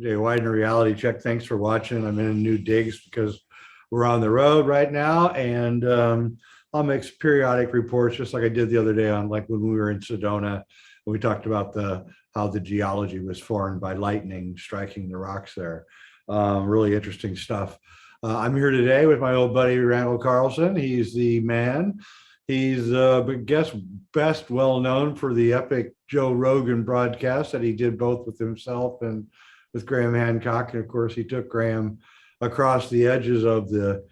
Jay Weidner, Reality Check. Thanks for watching. I'm in new digs because we're on the road right now, and I'll make periodic reports just like I did the other day on like when we were in Sedona. We talked about the how the geology was formed by lightning striking the rocks there. Really interesting stuff. I'm here today with my old buddy Randall Carlson. He's the man. He's, I guess, best well known for the epic Joe Rogan broadcast that he did both with himself and with Graham Hancock. And of course, he took Graham across the edges of the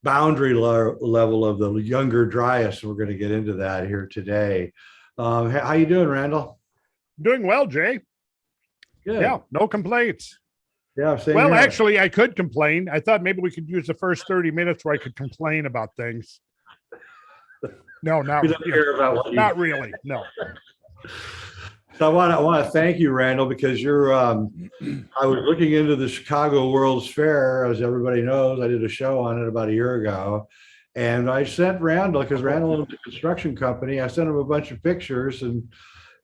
boundary level of the younger Dryas. And we're going to get into that here today. How you doing, Randall? Doing well, Jay. Good. Yeah, no complaints. Yeah, same well, here. actually, I could complain. I thought maybe we could use the first 30 minutes where I could complain about things. No, not, not really. No. So I want to thank you, Randall, because you're. I was looking into the Chicago World's Fair, as everybody knows. I did a show on it about a year ago, and I sent Randall, because Randall owns a construction company. I sent him a bunch of pictures and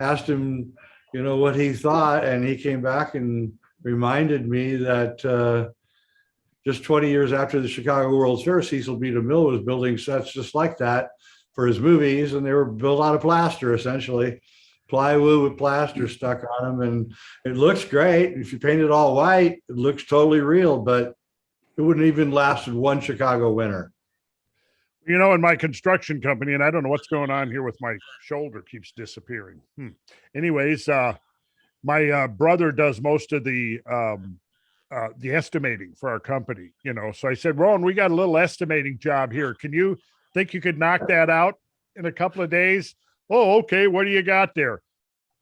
asked him, what he thought, and he came back and reminded me that just 20 years after the Chicago World's Fair, Cecil B. DeMille was building sets just like that for his movies, and they were built out of plaster, essentially. Plywood with plaster stuck on them, and it looks great. If you paint it all white, it looks totally real, but it wouldn't even lasted one Chicago winter. In my construction company, and I don't know what's going on here with my shoulder keeps disappearing. Anyways, my brother does most of the estimating for our company, So I said, Ron, we got a little estimating job here. Can you think you could knock that out in a couple of days? Oh, okay. What do you got there?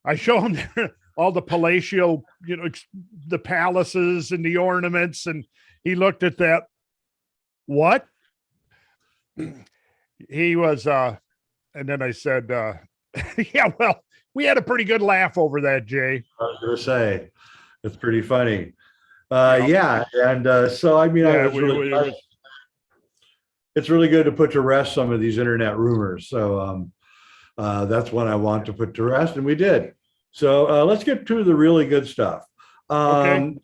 I show him all the palatial, the palaces and the ornaments. And he looked at that. What? He was, and then I said, yeah, well, we had a pretty good laugh over that, Jay. I was going to say, it's pretty funny. Yeah. And so, I mean, it's really good to put to rest some of these internet rumors. So that's what I want to put to rest, and we did. So let's get to the really good stuff. Okay.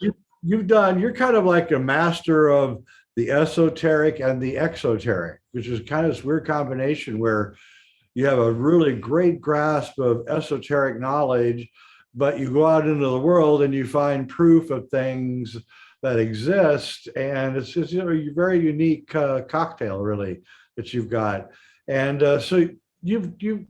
You're kind of like a master of the esoteric and the exoteric, which is kind of this weird combination where you have a really great grasp of esoteric knowledge, but you go out into the world and you find proof of things that exist, and it's just a very unique cocktail, really, that you've got. And so you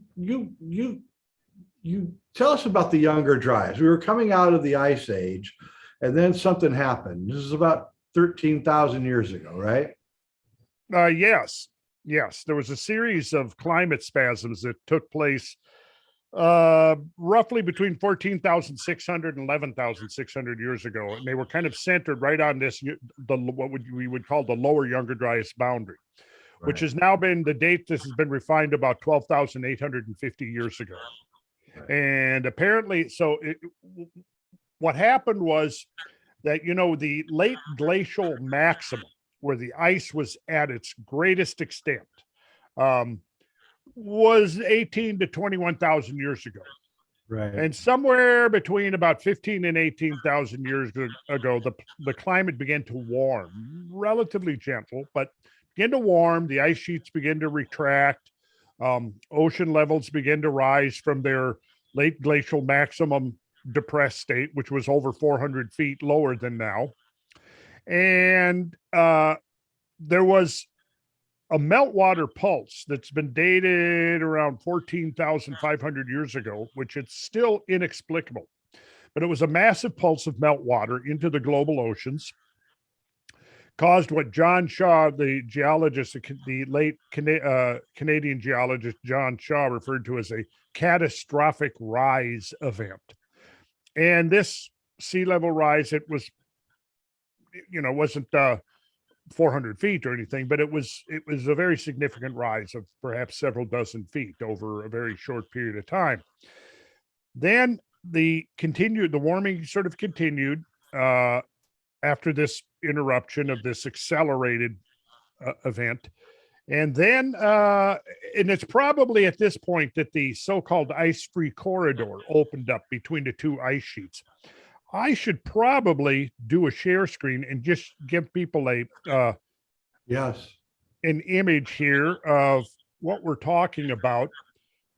tell us about the younger Dryas. We were coming out of the Ice Age, and then something happened. This is about 13,000 years ago, right? Yes. There was a series of climate spasms that took place roughly between 14,600 and 11,600 years ago. And they were kind of centered right on this, we would call the lower Younger Dryas boundary, right, which has now been the date. This has been refined about 12,850 years ago. Right. And apparently, what happened was that, the late glacial maximum, where the ice was at its greatest extent, was 18 to 21,000 years ago. Right. And somewhere between about 15 and 18,000 years ago, the climate began to warm, relatively gentle, but began to warm. The ice sheets began to retract. Ocean levels began to rise from their late glacial maximum depressed state, which was over 400 feet lower than now. And there was a meltwater pulse that's been dated around 14,500 years ago, which it's still inexplicable. But it was a massive pulse of meltwater into the global oceans, caused what John Shaw, the geologist, the late Canadian geologist John Shaw, referred to as a catastrophic rise event. And this sea level rise, it was, wasn't 400 feet or anything, but it was a very significant rise of perhaps several dozen feet over a very short period of time. Then the warming sort of continued after this interruption of this accelerated event. And then, and it's probably at this point that the so-called ice-free corridor opened up between the two ice sheets. I should probably do a share screen and just give people Yes. an image here of what we're talking about.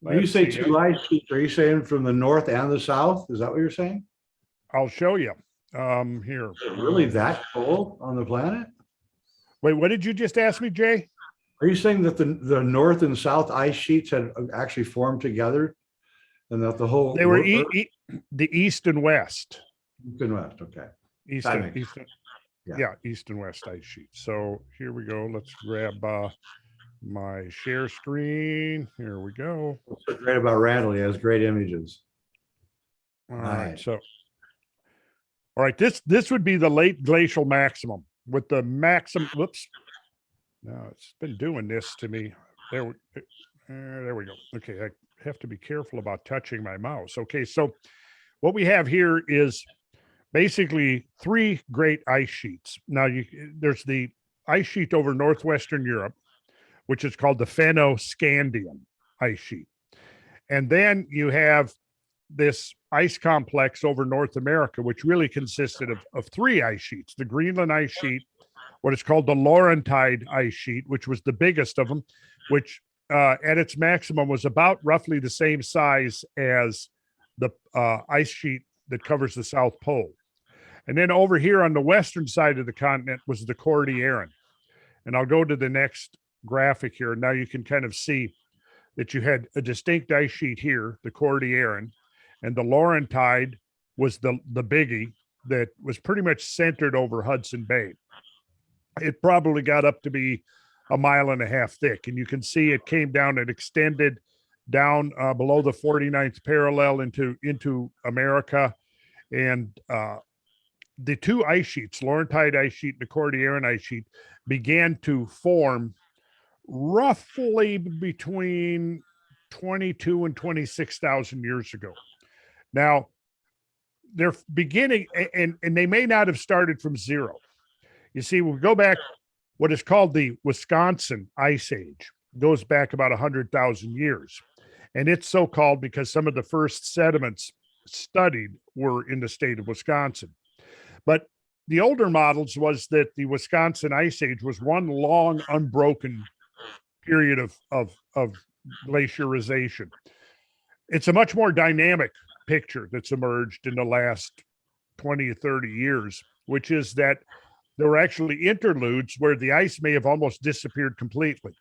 When you Let's say see. two ice sheets, are you saying from the north and the south? Is that what you're saying? I'll show you. Here. Is it really that cold on the planet? Wait, what did you just ask me, Jay? Are you saying that the north and south ice sheets had actually formed together and that the whole They were Earth, the east and west. east and west? Okay. East That and, makes east and, Yeah. yeah, east and west ice sheet. So here we go. Let's grab my share screen. Here we go. What's so great about Randall? He has great images. All Right. right. So, all right, this would be the late glacial maximum with the maximum. Whoops. No, it's been doing this to me. There we go. Okay, I have to be careful about touching my mouse. Okay, so what we have here is basically three great ice sheets. Now, there's the ice sheet over northwestern Europe, which is called the Fennoscandian ice sheet. And then you have this ice complex over North America, which really consisted of three ice sheets: the Greenland ice sheet, what is called the Laurentide ice sheet, which was the biggest of them, which at its maximum was about roughly the same size as the ice sheet that covers the South Pole. And then over here on the western side of the continent was the Cordilleran. And I'll go to the next graphic here. Now you can kind of see that you had a distinct ice sheet here, the Cordilleran, and the Laurentide was the biggie that was pretty much centered over Hudson Bay. It probably got up to be 1.5 miles thick, and you can see it came down and extended down below the 49th parallel into America. And the two ice sheets, Laurentide ice sheet and the Cordilleran ice sheet, began to form roughly between 22 and 26,000 years ago. Now, they're beginning, and they may not have started from zero. You see, we'll go back, what is called the Wisconsin Ice Age, goes back about 100,000 years. And it's so called because some of the first sediments studied were in the state of Wisconsin. But the older models was that the Wisconsin Ice Age was one long, unbroken period of glaciarization. It's a much more dynamic picture that's emerged in the last 20 or 30 years, which is that there were actually interludes where the ice may have almost disappeared completely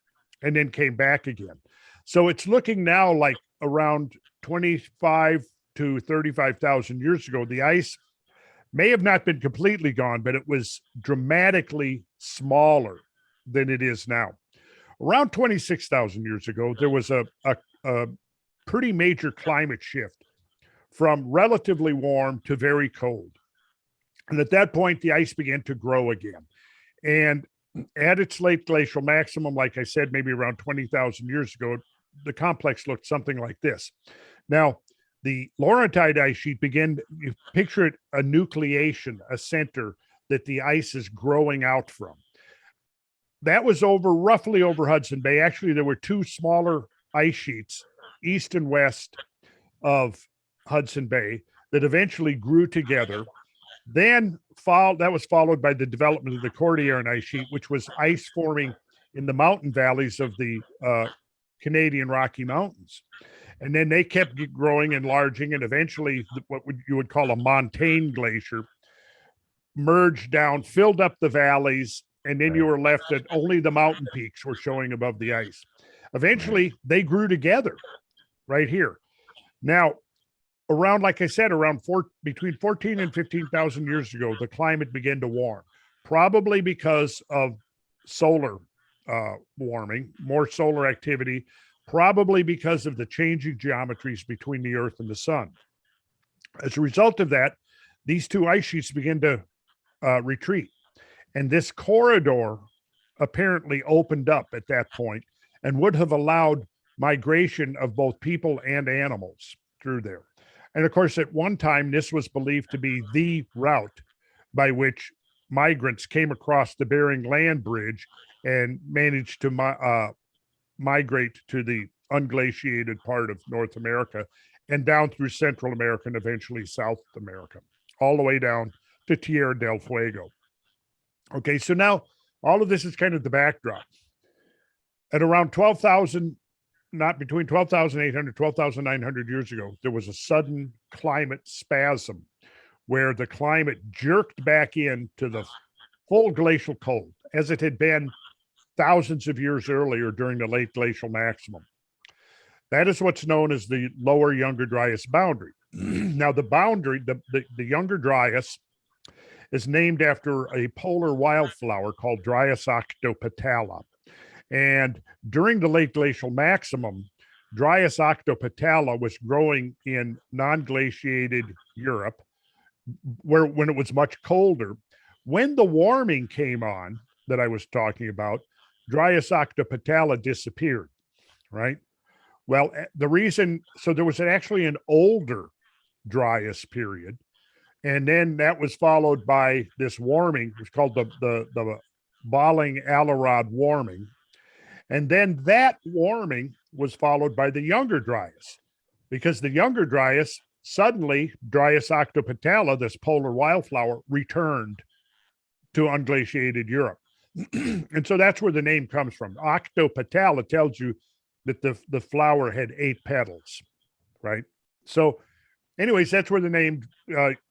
and then came back again. So it's looking now like around 25 to 35,000 years ago, the ice may have not been completely gone, but it was dramatically smaller than it is now. Around 26,000 years ago, there was a pretty major climate shift from relatively warm to very cold. And at that point, the ice began to grow again. And at its late glacial maximum, like I said, maybe around 20,000 years ago, the complex looked something like this. Now, the Laurentide ice sheet began, you picture it, a nucleation, a center that the ice is growing out from. That was roughly over Hudson Bay. Actually, there were two smaller ice sheets, east and west of Hudson Bay, that eventually grew together. Then that was followed by the development of the Cordilleran ice sheet, which was ice forming in the mountain valleys of the Canadian Rocky Mountains. And then they kept growing, enlarging, and eventually you would call a montane glacier merged down, filled up the valleys, and then you were left at only the mountain peaks were showing above the ice. Eventually, they grew together right here. Now, around, like I said, between 14 and 15,000 years ago, the climate began to warm, probably because of solar warming, more solar activity, probably because of the changing geometries between the Earth and the sun. As a result of that, these two ice sheets begin to retreat. And this corridor apparently opened up at that point and would have allowed migration of both people and animals through there. And of course, at one time, this was believed to be the route by which migrants came across the Bering Land Bridge and managed to migrate to the unglaciated part of North America and down through Central America and eventually South America. all the way down to Tierra del Fuego. Okay, so now all of this is kind of the backdrop. At around 12,000, not between 12,800, 12,900 years ago, there was a sudden climate spasm where the climate jerked back into the full glacial cold as it had been thousands of years earlier during the late glacial maximum. That is what's known as the lower Younger Dryas boundary. Now, the boundary, the Younger Dryas, is named after a polar wildflower called Dryas octopetala. And during the late glacial maximum, Dryas octopetala was growing in non-glaciated Europe, when it was much colder. When the warming came on that I was talking about, Dryas octopetala disappeared, right? Well, the reason, so there was actually an older Dryas period, and then that was followed by this warming. It was called the Balling-Alarod warming. And then that warming was followed by the Younger Dryas, because the Younger Dryas, suddenly Dryas octopetala, this polar wildflower, returned to unglaciated Europe. And so that's where the name comes from. Octopetala tells you that the flower had 8 petals, right? So anyways, that's where the name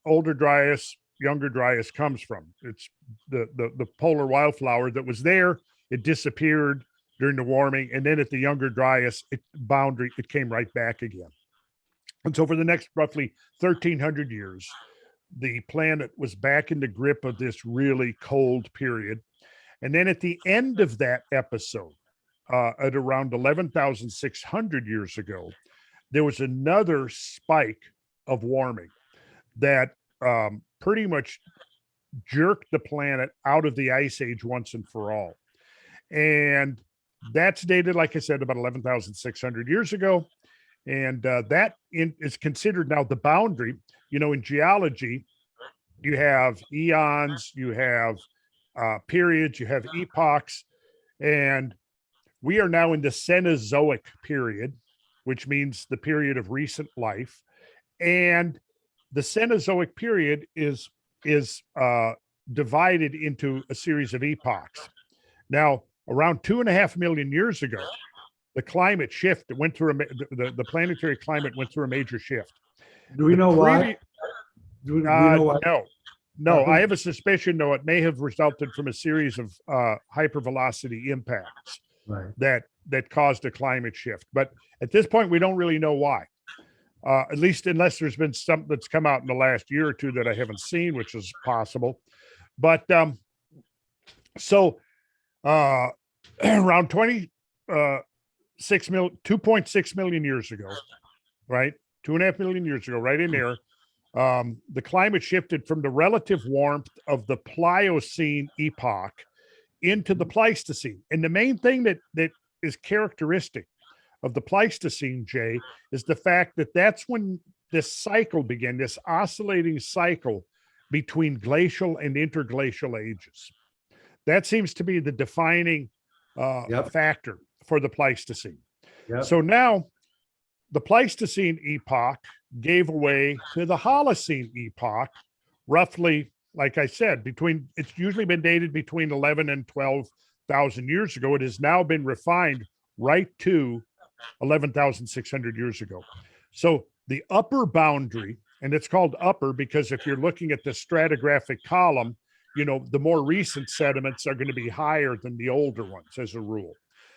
older Dryas, Younger Dryas comes from. It's the polar wildflower that was there. It disappeared during the warming, and then at the Younger Dryas boundary, it came right back again. And so for the next roughly 1,300 years, the planet was back in the grip of this really cold period. And then at the end of that episode, at around 11,600 years ago, there was another spike of warming that pretty much jerked the planet out of the ice age once and for all. And that's dated, like I said, about 11,600 years ago. And that is considered now the boundary. You know, in geology, you have eons, you have periods, you have epochs, and we are now in the Cenozoic period, which means the period of recent life. And the Cenozoic period is divided into a series of epochs. Now, around 2.5 million years ago, the climate shift went through the planetary climate went through a major shift. Do we know why? Do we know why? No. I have a suspicion, though, it may have resulted from a series of hypervelocity impacts that caused a climate shift. But at this point, we don't really know why. At least unless there's been something that's come out in the last year or two that I haven't seen, which is possible. But around 2.6 million years ago, right? 2.5 million years ago, right in there, the climate shifted from the relative warmth of the Pliocene epoch into the Pleistocene. And the main thing that is characteristic of the Pleistocene, Jay, is the fact that that's when this cycle began, this oscillating cycle between glacial and interglacial ages. That seems to be the defining factor for the Pleistocene. Yep. So now the Pleistocene epoch gave way to the Holocene epoch, roughly, like I said, it's usually been dated between 11 and 12,000 years ago. It has now been refined right to 11,600 years ago. So the upper boundary, and it's called upper because if you're looking at the stratigraphic column, you know, the more recent sediments are going to be higher than the older ones as a rule.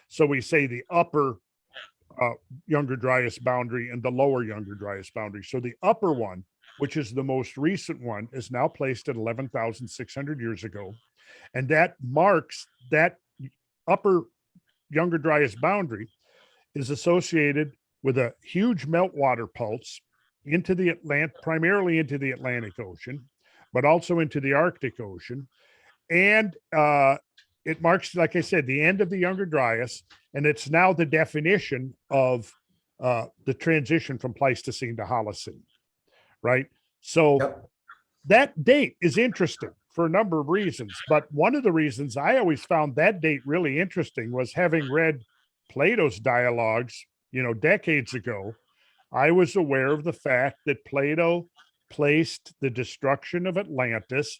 So we say the upper Younger Dryas boundary and the lower Younger Dryas boundary. So the upper one, which is the most recent one, is now placed at 11,600 years ago. And that marks that upper Younger Dryas boundary is associated with a huge meltwater pulse into the primarily into the Atlantic Ocean, but also into the Arctic Ocean. And it marks, like I said, the end of the Younger Dryas, and it's now the definition of the transition from Pleistocene to Holocene, right? So that date is interesting for a number of reasons, but one of the reasons I always found that date really interesting was having read Plato's dialogues, you know, decades ago. I was aware of the fact that Plato placed the destruction of Atlantis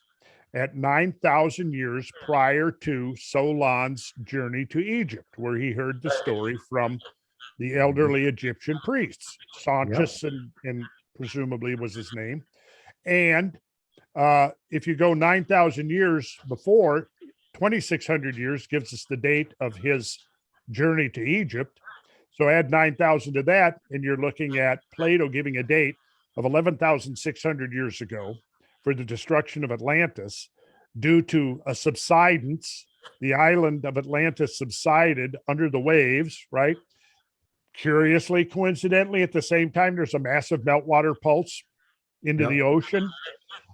at 9,000 years prior to Solon's journey to Egypt, where he heard the story from the elderly Egyptian priests. Sauntius and presumably was his name. And if you go 9,000 years before, 2,600 years gives us the date of his journey to Egypt. So add 9,000 to that, and you're looking at Plato giving a date of 11,600 years ago for the destruction of Atlantis due to a subsidence. The island of Atlantis subsided under the waves, right? Curiously, coincidentally, at the same time, there's a massive meltwater pulse into the ocean.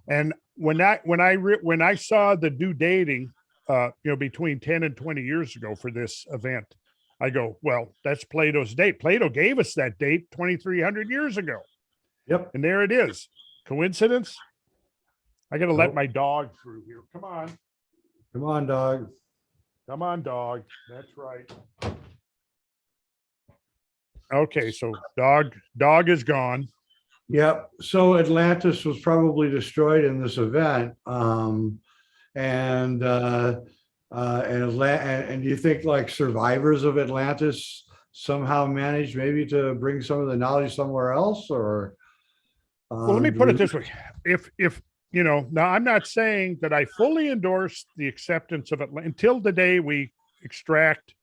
And when I saw the due dating, between 10 and 20 years ago for this event, I go, well, that's Plato's date. Plato gave us that date 2,300 years ago. Yep. And there it is. Coincidence? I got to let my dog through here. Come on. Come on, dog. Come on, dog. That's right. Okay, so dog is gone. Yep. So Atlantis was probably destroyed in this event. And do you think like survivors of Atlantis somehow managed maybe to bring some of the knowledge somewhere else? Or well, let me put it this way: if now I'm not saying that I fully endorse the acceptance of Atlantis until the day we extract,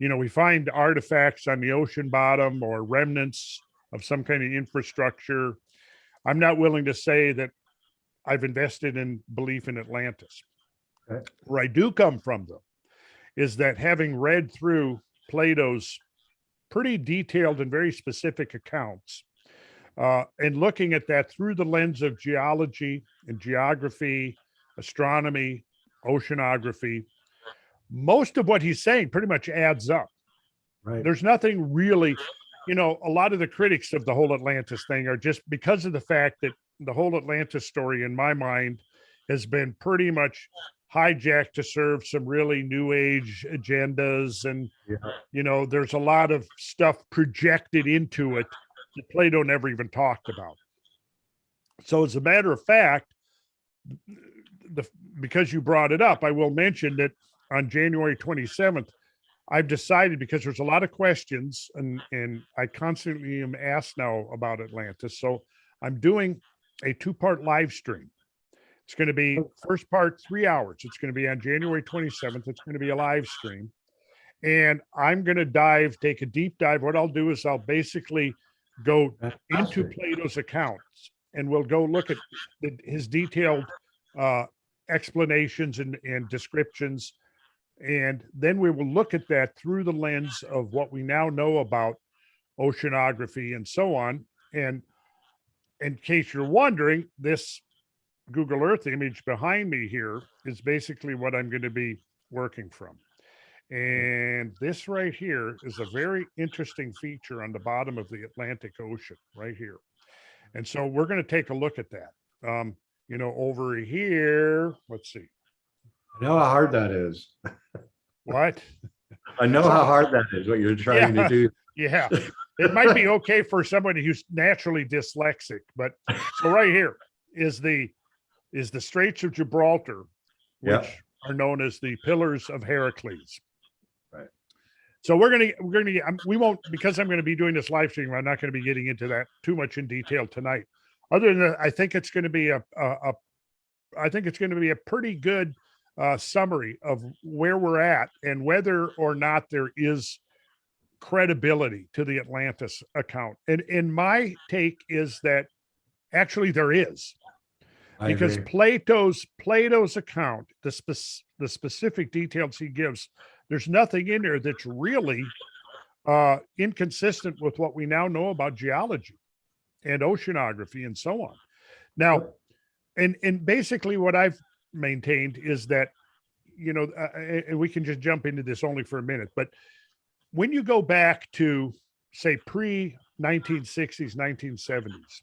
we find artifacts on the ocean bottom or remnants of some kind of infrastructure. I'm not willing to say that I've invested in belief in Atlantis. Okay. Where I do come from, though, is that having read through Plato's pretty detailed and very specific accounts, and looking at that through the lens of geology and geography, astronomy, oceanography, most of what he's saying pretty much adds up. Right. There's nothing really, a lot of the critics of the whole Atlantis thing are just because of the fact that the whole Atlantis story, in my mind, has been pretty much hijacked to serve some really new age agendas. And, there's a lot of stuff projected into it that Plato never even talked about. So as a matter of fact, because you brought it up, I will mention that on January 27th, I've decided, because there's a lot of questions and I constantly am asked now about Atlantis. So I'm doing a 2-part live stream. It's going to be first part 3 hours. It's going to be on January 27th. It's going to be a live stream. And I'm going to take a deep dive. What I'll do is I'll basically go into Plato's accounts, and we'll go look at his detailed explanations and descriptions. And then we will look at that through the lens of what we now know about oceanography and so on. And in case you're wondering, this Google Earth image behind me here is basically what I'm going to be working from. And this right here is a very interesting feature on the bottom of the Atlantic Ocean right here. And so we're going to take a look at that. Over here, let's see. I know how hard that is. What? I know how hard that is, what you're trying to do. Yeah. It might be okay for somebody who's naturally dyslexic, but so right here is the Straits of Gibraltar, which are known as the Pillars of Heracles. Right. So we won't, because I'm going to be doing this live stream, I'm not going to be getting into that too much in detail tonight. Other than that, I think it's going to be a pretty good summary of where we're at and whether or not there is credibility to the Atlantis account. And my take is that actually there is, because Plato's account, the specific details he gives, there's nothing in there that's really inconsistent with what we now know about geology and oceanography and so on. Now, and basically what I've maintained is that, and we can just jump into this only for a minute, but when you go back to, say, pre-1960s, 1970s,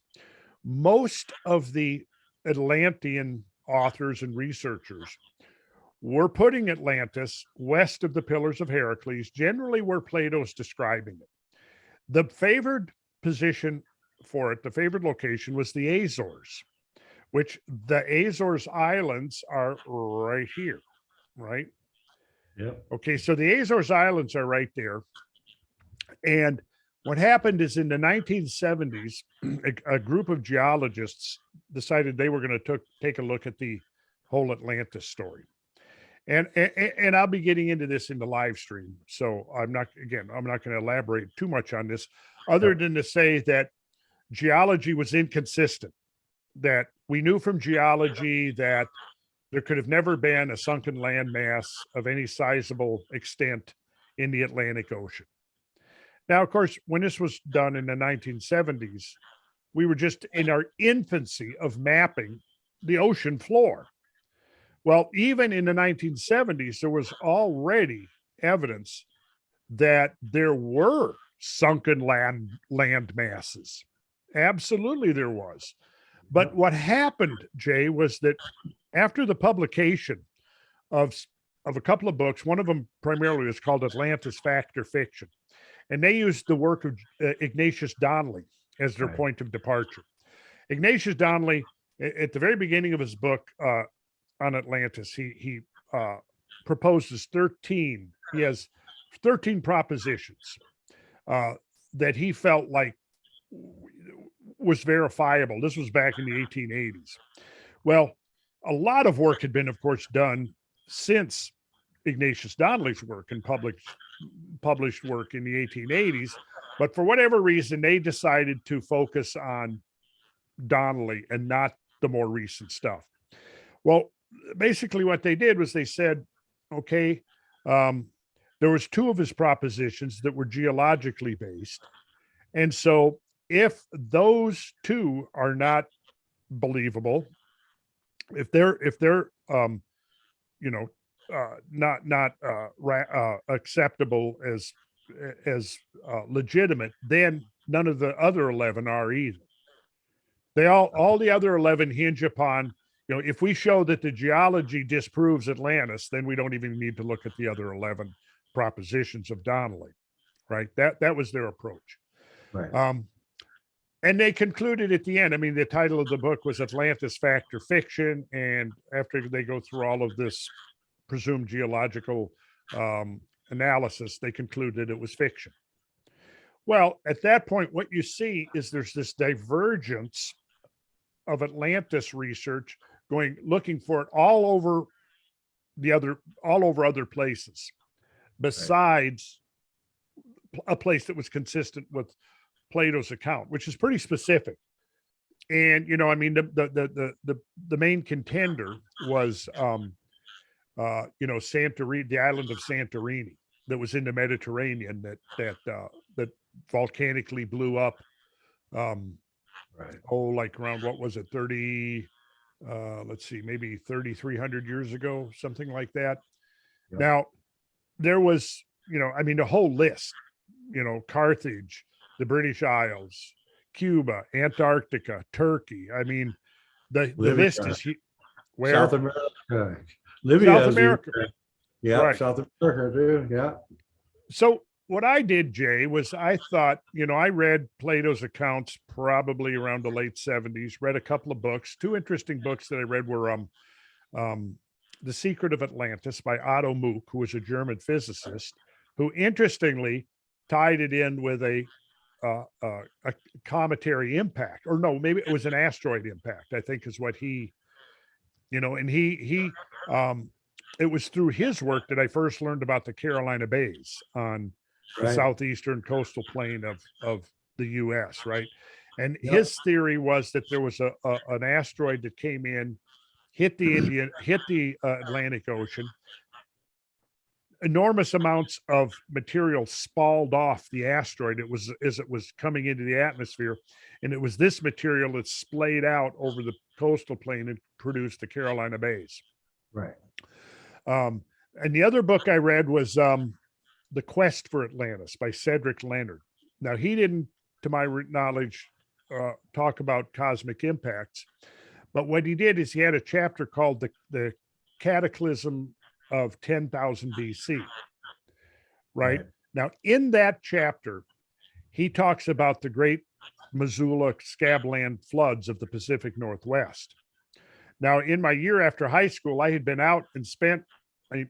most of the Atlantean authors and researchers were putting Atlantis west of the Pillars of Heracles, generally where Plato's describing it. The favored position for it, the favored location was the Azores, which the Azores Islands are right here, right? Yep. Okay, so the Azores Islands are right there. And what happened is in the 1970s, a group of geologists decided they were going to take a look at the whole Atlantis story. And I'll be getting into this in the live stream. So I'm not going to elaborate too much on this other than to say that geology was inconsistent, that we knew from geology that there could have never been a sunken landmass of any sizable extent in the Atlantic Ocean. Now, of course, when this was done in the 1970s, we were just in our infancy of mapping the ocean floor. Well, even in the 1970s, there was already evidence that there were sunken land masses. Absolutely, there was. But what happened, Jay, was that after the publication of a couple of books, one of them primarily is called Atlantis Fact or Fiction, and they used the work of Ignatius Donnelly as their point of departure. Ignatius Donnelly, at the very beginning of his book on Atlantis, he proposes 13. He has 13 propositions that he felt like was verifiable. This was back in the 1880s. Well, a lot of work had been, of course, done since Ignatius Donnelly's work and published work in the 1880s. But for whatever reason, they decided to focus on Donnelly and not the more recent stuff. Well, basically what they did was they said, okay, there was two of his propositions that were geologically based. And so if those two are not believable, if they're not acceptable as legitimate, then none of the other 11 are either. All the other 11 hinge upon, if we show that the geology disproves Atlantis, then we don't even need to look at the other 11 propositions of Donnelly, right? That was their approach. Right. And they concluded at the end, I mean, the title of the book was Atlantis Fact or Fiction. And after they go through all of this presumed geological analysis, they concluded it was fiction. Well, at that point, what you see is there's this divergence of Atlantis research looking for it all over other places, besides a place that was consistent with Plato's account, which is pretty specific. And I mean, the main contender was Santorini, the island of Santorini, that was in the Mediterranean that volcanically blew up. Like around, what was it, 30? Let's see, maybe 3,300 years ago, something like that. Yep. Now, there was, I mean, the whole list, Carthage, the British Isles, Cuba, Antarctica, Turkey. I mean, the list is where? South America. Libya. South America. Yeah, right. South America too. Yeah. So what I did, Jay, was I thought, I read Plato's accounts probably around the late 70s, read a couple of books. Two interesting books that I read were The Secret of Atlantis by Otto Muck, who was a German physicist, who interestingly tied it in with a cometary impact, or no, maybe it was an asteroid impact, I think is what he, and he it was through his work that I first learned about the Carolina Bays on the southeastern coastal plain of the US, right? And his theory was that there was an asteroid that came in, hit the Atlantic Ocean. Enormous amounts of material spalled off the asteroid. As it was coming into the atmosphere, and it was this material that splayed out over the coastal plain and produced the Carolina Bays. Right. And the other book I read was The Quest for Atlantis by Cedric Leonard. Now, he didn't, to my knowledge, talk about cosmic impacts, but what he did is he had a chapter called the Cataclysm of 10,000 BC. Right? Now, in that chapter, he talks about the great Missoula scabland floods of the Pacific Northwest. Now, in my year after high school, I had been out and spent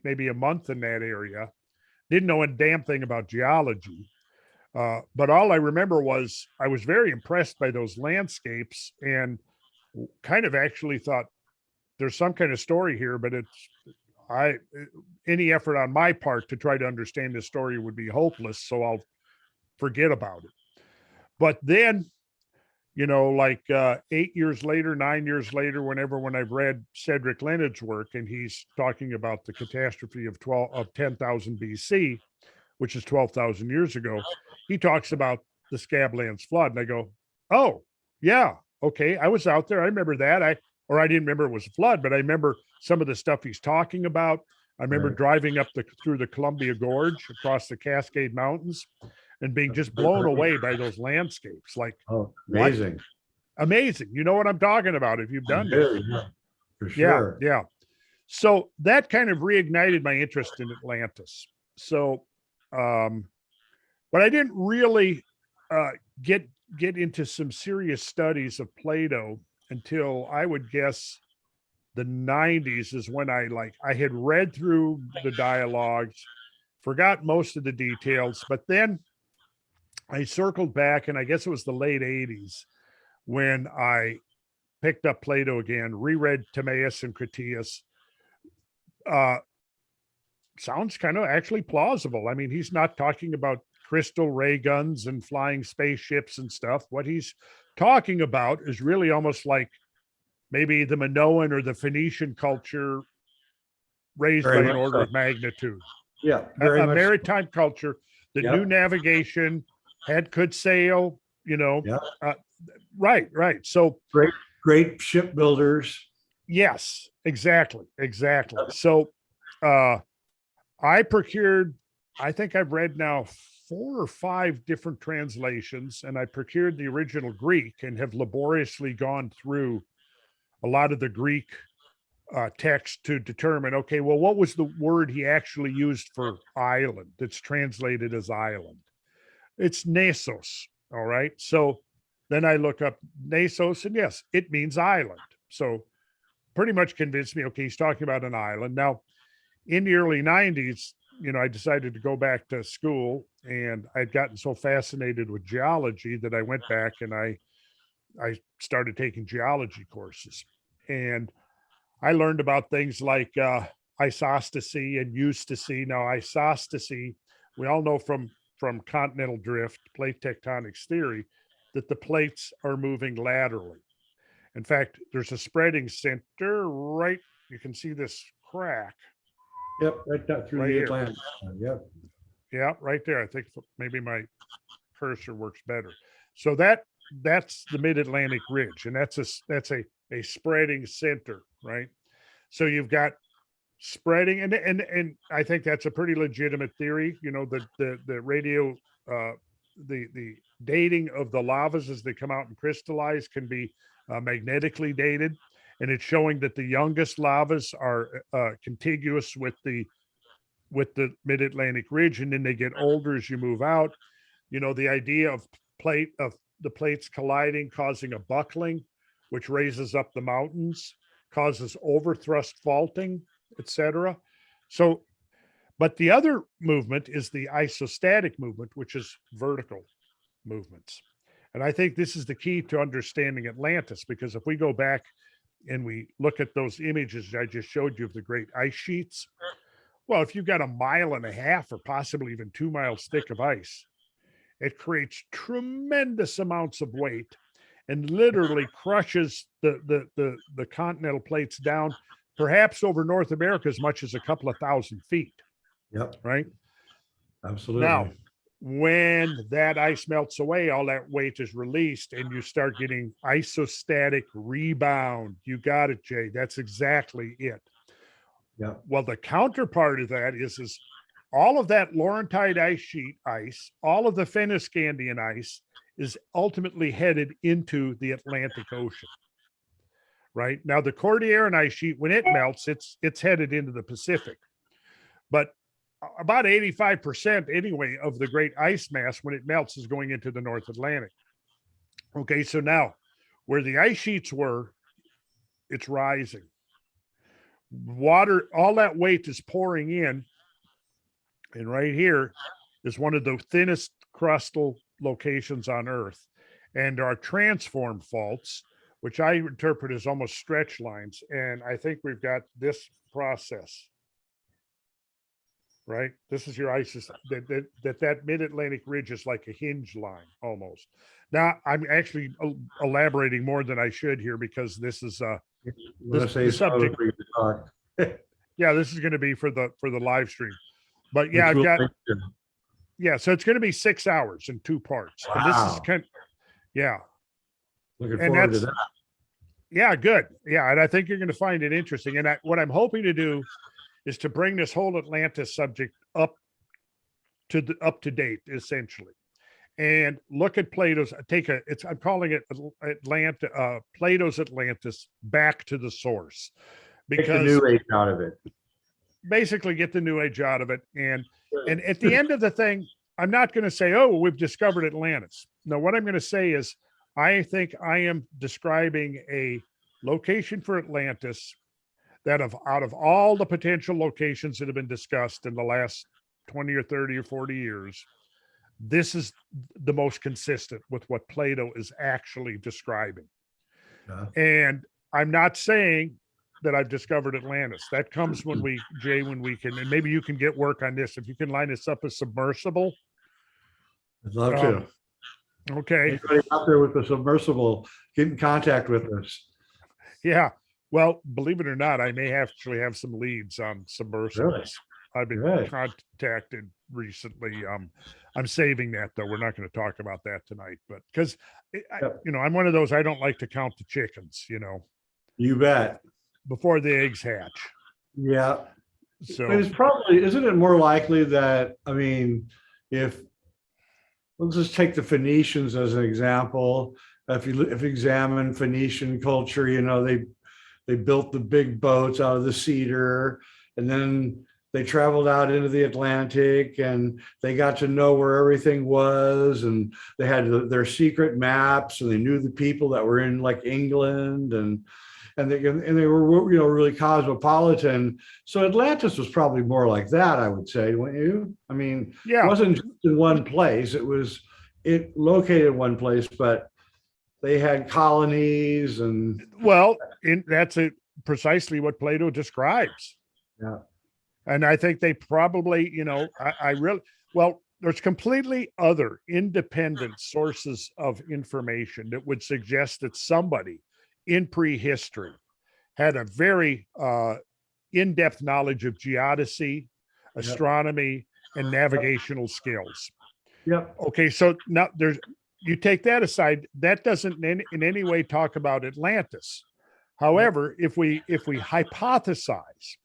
maybe a month in that area. Didn't know a damn thing about geology. But all I remember was I was very impressed by those landscapes and kind of actually thought there's some kind of story here, but any effort on my part to try to understand this story would be hopeless. So I'll forget about it. But then, like 8 years later, 9 years later, when I've read Cedric Leonard's work and he's talking about the catastrophe of 10,000 BC, which is 12,000 years ago, he talks about the Scablands flood. And I go, oh, yeah, okay. I was out there. I remember that. I didn't remember it was a flood, but I remember some of the stuff he's talking about. I remember driving up through the Columbia Gorge across the Cascade Mountains and being just blown away by those landscapes. Like, oh, amazing. What? Amazing. You know what I'm talking about if you've done it. Yeah, for sure. Yeah. So that kind of reignited my interest in Atlantis. So, but I didn't really get into some serious studies of Plato until I would guess the 90s is when I had read through the dialogues, forgot most of the details, but then I circled back, and I guess it was the late 80s when I picked up Plato again, reread Timaeus and Critias. Sounds kind of actually plausible. I mean, he's not talking about crystal ray guns and flying spaceships and stuff. What he's talking about is really almost like maybe the Minoan or the Phoenician culture raised by an order of magnitude. Yeah, a maritime culture that knew navigation, could sail, right. So great shipbuilders. Yes, exactly. So I procured, I think I've read now 4 or 5 different translations, and I procured the original Greek and have laboriously gone through a lot of the Greek text to determine, okay, well, what was the word he actually used for island that's translated as island? It's Nasos, all right? So then I look up Nasos, and yes, it means island. So pretty much convinced me, okay, he's talking about an island. Now, in the early 90s, I decided to go back to school, and I'd gotten so fascinated with geology that I went back and I started taking geology courses. And I learned about things like isostasy and eustasy. Now, isostasy, we all know from continental drift, plate tectonics theory, that the plates are moving laterally. In fact, there's a spreading center right, you can see this crack. Yep, right down through the Atlantis. Yep. Yeah, right there. I think maybe my cursor works better. So that's the mid-Atlantic ridge, and that's a spreading center, right? So you've got spreading, and I think that's a pretty legitimate theory. The radio, the dating of the lavas as they come out and crystallize can be magnetically dated, and it's showing that the youngest lavas are contiguous with the mid-Atlantic ridge, and then they get older as you move out. The idea of the plates colliding, causing a buckling, which raises up the mountains, causes overthrust faulting, etc. So, but the other movement is the isostatic movement, which is vertical movements. And I think this is the key to understanding Atlantis, because if we go back and we look at those images I just showed you of the great ice sheets, well, if you've got 1.5 miles or possibly even 2 miles thick of ice, it creates tremendous amounts of weight and literally crushes the continental plates down, perhaps over North America as much as a couple of 1,000 feet. Yep. Right? Absolutely. Now, when that ice melts away, all that weight is released and you start getting isostatic rebound. You got it, Jay. That's exactly it. Yeah. Well, the counterpart of that is all of that Laurentide ice sheet ice, all of the Fennoscandian ice is ultimately headed into the Atlantic Ocean. Right? Now, the Cordilleran ice sheet, when it melts, it's headed into the Pacific. But about 85% anyway of the great ice mass, when it melts, is going into the North Atlantic. Okay, so now where the ice sheets were, it's rising. Water, all that weight is pouring in. And right here is one of the thinnest crustal locations on Earth. And our transform faults, which I interpret as almost stretch lines. And I think we've got this process, right? This is your ISIS, that mid-Atlantic ridge is like a hinge line almost. Now I'm actually elaborating more than I should here because this is the subject. Yeah, this is going to be for the live stream. But yeah, I've got, yeah, so it's going to be 6 hours in 2 parts. Wow. And this is kind of, yeah. Looking forward to that. Yeah, good. Yeah, and I think you're going to find it interesting. And what I'm hoping to do is to bring this whole Atlantis subject up to date, essentially, and look at Plato's. I'm calling it Plato's Atlantis back to the source, because take the new age out of it. Basically, get the new age out of it, and at the end of the thing, I'm not going to say, "Oh, we've discovered Atlantis." No, what I'm going to say is, I think I am describing a location for Atlantis that out of all the potential locations that have been discussed in the last 20 or 30 or 40 years, this is the most consistent with what Plato is actually describing. And I'm not saying that I've discovered Atlantis. That comes when we can, and maybe you can get work on this. If you can line this up as submersible. I'd love to. Okay. Anybody out there with a submersible, get in contact with us. Yeah. Well, believe it or not, I may actually have some leads on submersibles. Really? I've been contacted recently. I'm saving that though. We're not going to talk about that tonight, but because I'm one of those, I don't like to count the chickens, You bet. Before the eggs hatch. Yeah. So it's probably, isn't it more likely that, let's just take the Phoenicians as an example. If you examine Phoenician culture, they built the big boats out of the cedar, and then they traveled out into the Atlantic, and they got to know where everything was, and they had their secret maps, and they knew the people that were in like England, and they were really cosmopolitan. So Atlantis was probably more like that, I would say, wouldn't you? It wasn't just in one place. It located in one place, but they had colonies and that's precisely what Plato describes. Yeah. And I think they probably, there's completely other independent sources of information that would suggest that somebody in prehistory had a very in-depth knowledge of geodesy, astronomy, and navigational skills. Yep. Okay, so now you take that aside, that doesn't in any way talk about Atlantis. However, if we hypothesize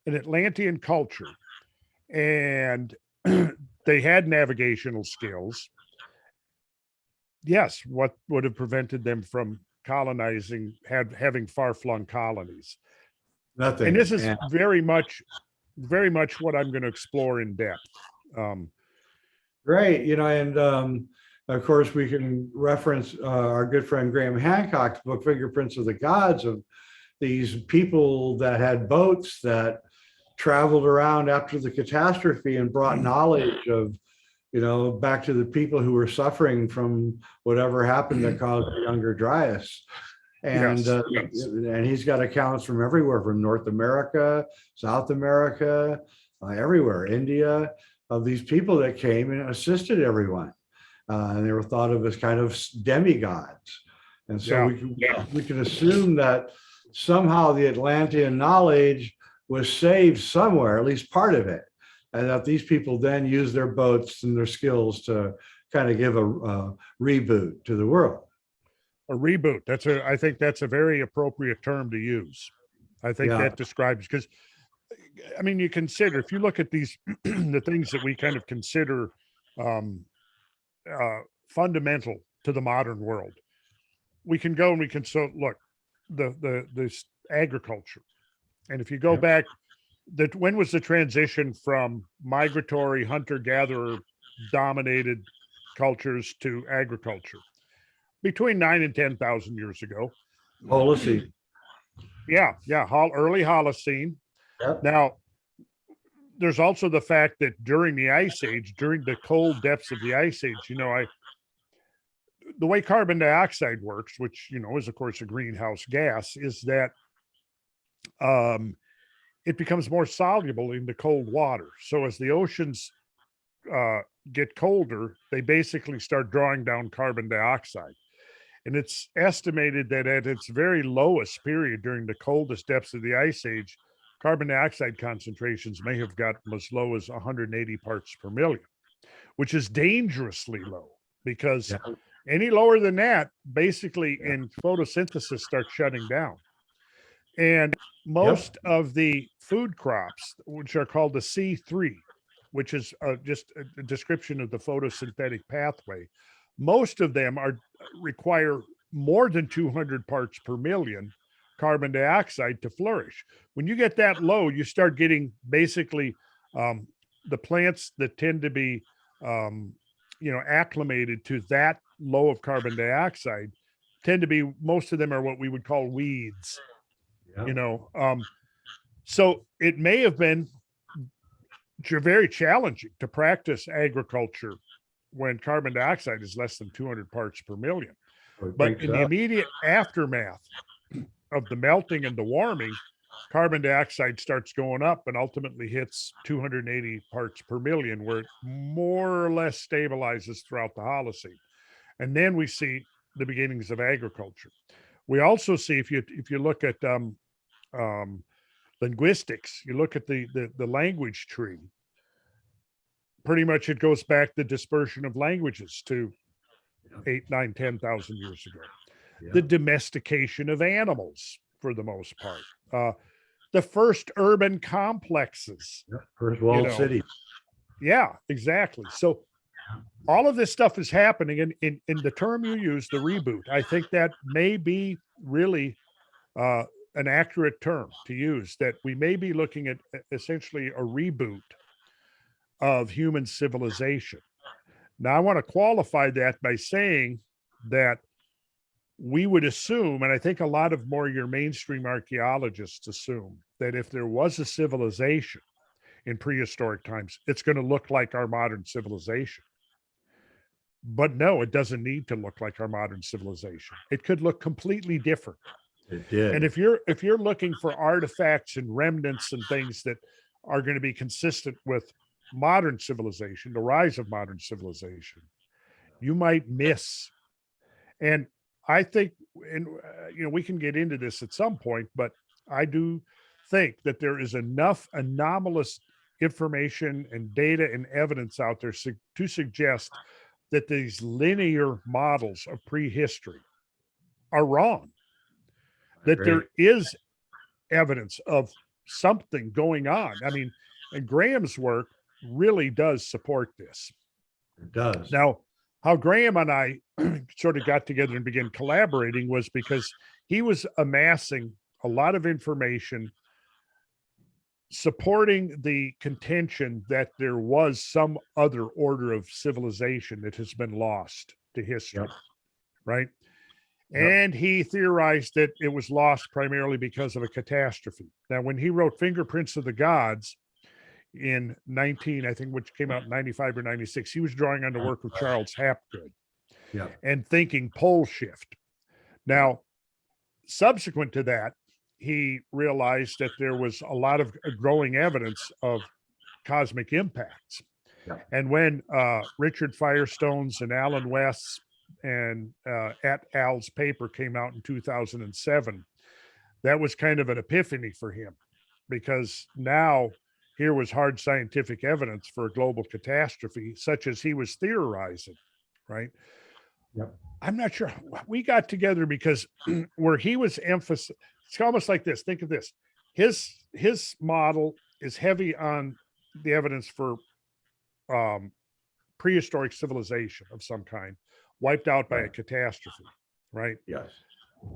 an Atlantean culture and they had navigational skills, yes, what would have prevented them from colonizing, having far-flung colonies? Nothing. And this is very much what I'm going to explore in depth. Great, and of course we can reference our good friend Graham Hancock's book, Fingerprints of the Gods, of these people that had boats that traveled around after the catastrophe and brought knowledge of, back to the people who were suffering from whatever happened that caused the younger Dryas. And and he's got accounts from everywhere, from North America, South America, everywhere, India, of these people that came and assisted everyone. And they were thought of as kind of demigods. And so we can assume that somehow the Atlantean knowledge was saved somewhere, at least part of it, and that these people then used their boats and their skills to kind of give a reboot to the world. A reboot. I think that's a very appropriate term to use. I think that describes, because you consider, if you look at these, the things that we kind of consider fundamental to the modern world, we can go and we can look, the agriculture. And if you go back, when was the transition from migratory hunter-gatherer dominated cultures to agriculture? between 9 and 10,000 years ago. Holocene. Yeah, early Holocene. Yep. Now, there's also the fact that during the Ice Age, during the cold depths of the Ice Age, the way carbon dioxide works, which is of course a greenhouse gas, is that it becomes more soluble in the cold water. So as the oceans get colder, they basically start drawing down carbon dioxide. And it's estimated that at its very lowest period during the coldest depths of the Ice Age, carbon dioxide concentrations may have gotten as low as 180 parts per million, which is dangerously low, because any lower than that, basically in photosynthesis starts shutting down. And most of the food crops, which are called the C3, which is just a description of the photosynthetic pathway, most of them require more than 200 parts per million carbon dioxide to flourish. When you get that low, you start getting basically the plants that tend to be acclimated to that low of carbon dioxide tend to be, most of them are what we would call weeds. So it may have been very challenging to practice agriculture when carbon dioxide is less than 200 parts per million. But in the immediate aftermath of the melting and the warming, carbon dioxide starts going up and ultimately hits 280 parts per million, where it more or less stabilizes throughout the Holocene. And then we see the beginnings of agriculture. We also see, if you look at linguistics, you look at the language tree, pretty much it goes back the dispersion of languages to 8, 9, 10,000 years ago. The domestication of animals, for the most part. The first urban complexes. First walled cities. Yeah, exactly. So all of this stuff is happening. In the term you use, the reboot, I think that may be really an accurate term to use, that we may be looking at essentially a reboot of human civilization. Now, I want to qualify that by saying that we would assume, and I think a lot of more your mainstream archaeologists assume, that if there was a civilization in prehistoric times, it's going to look like our modern civilization. But no, it doesn't need to look like our modern civilization. It could look completely different. It did. And if you're looking for artifacts and remnants and things that are going to be consistent with modern civilization, the rise of modern civilization, you might miss. And I think, and we can get into this at some point, but I do think that there is enough anomalous information and data and evidence out there to suggest that these linear models of prehistory are wrong. That there is evidence of something going on. I mean, and Graham's work really does support this. It does. Now, how Graham and I sort of got together and began collaborating was because he was amassing a lot of information supporting the contention that there was some other order of civilization that has been lost to history, right? And he theorized that it was lost primarily because of a catastrophe. Now, when he wrote Fingerprints of the Gods in I think, which came out in 95 or 96, he was drawing on the work of Charles Hapgood and thinking pole shift. Now, subsequent to that, he realized that there was a lot of growing evidence of cosmic impacts. And when Richard Firestone's and Alan West's and et al.'s paper came out in 2007, that was kind of an epiphany for him, because now here was hard scientific evidence for a global catastrophe, such as he was theorizing, right? I'm not sure. We got together because where he was emphasizing, it's almost like this. Think of this. His model is heavy on the evidence for prehistoric civilization of some kind, wiped out by a catastrophe, right? Yes.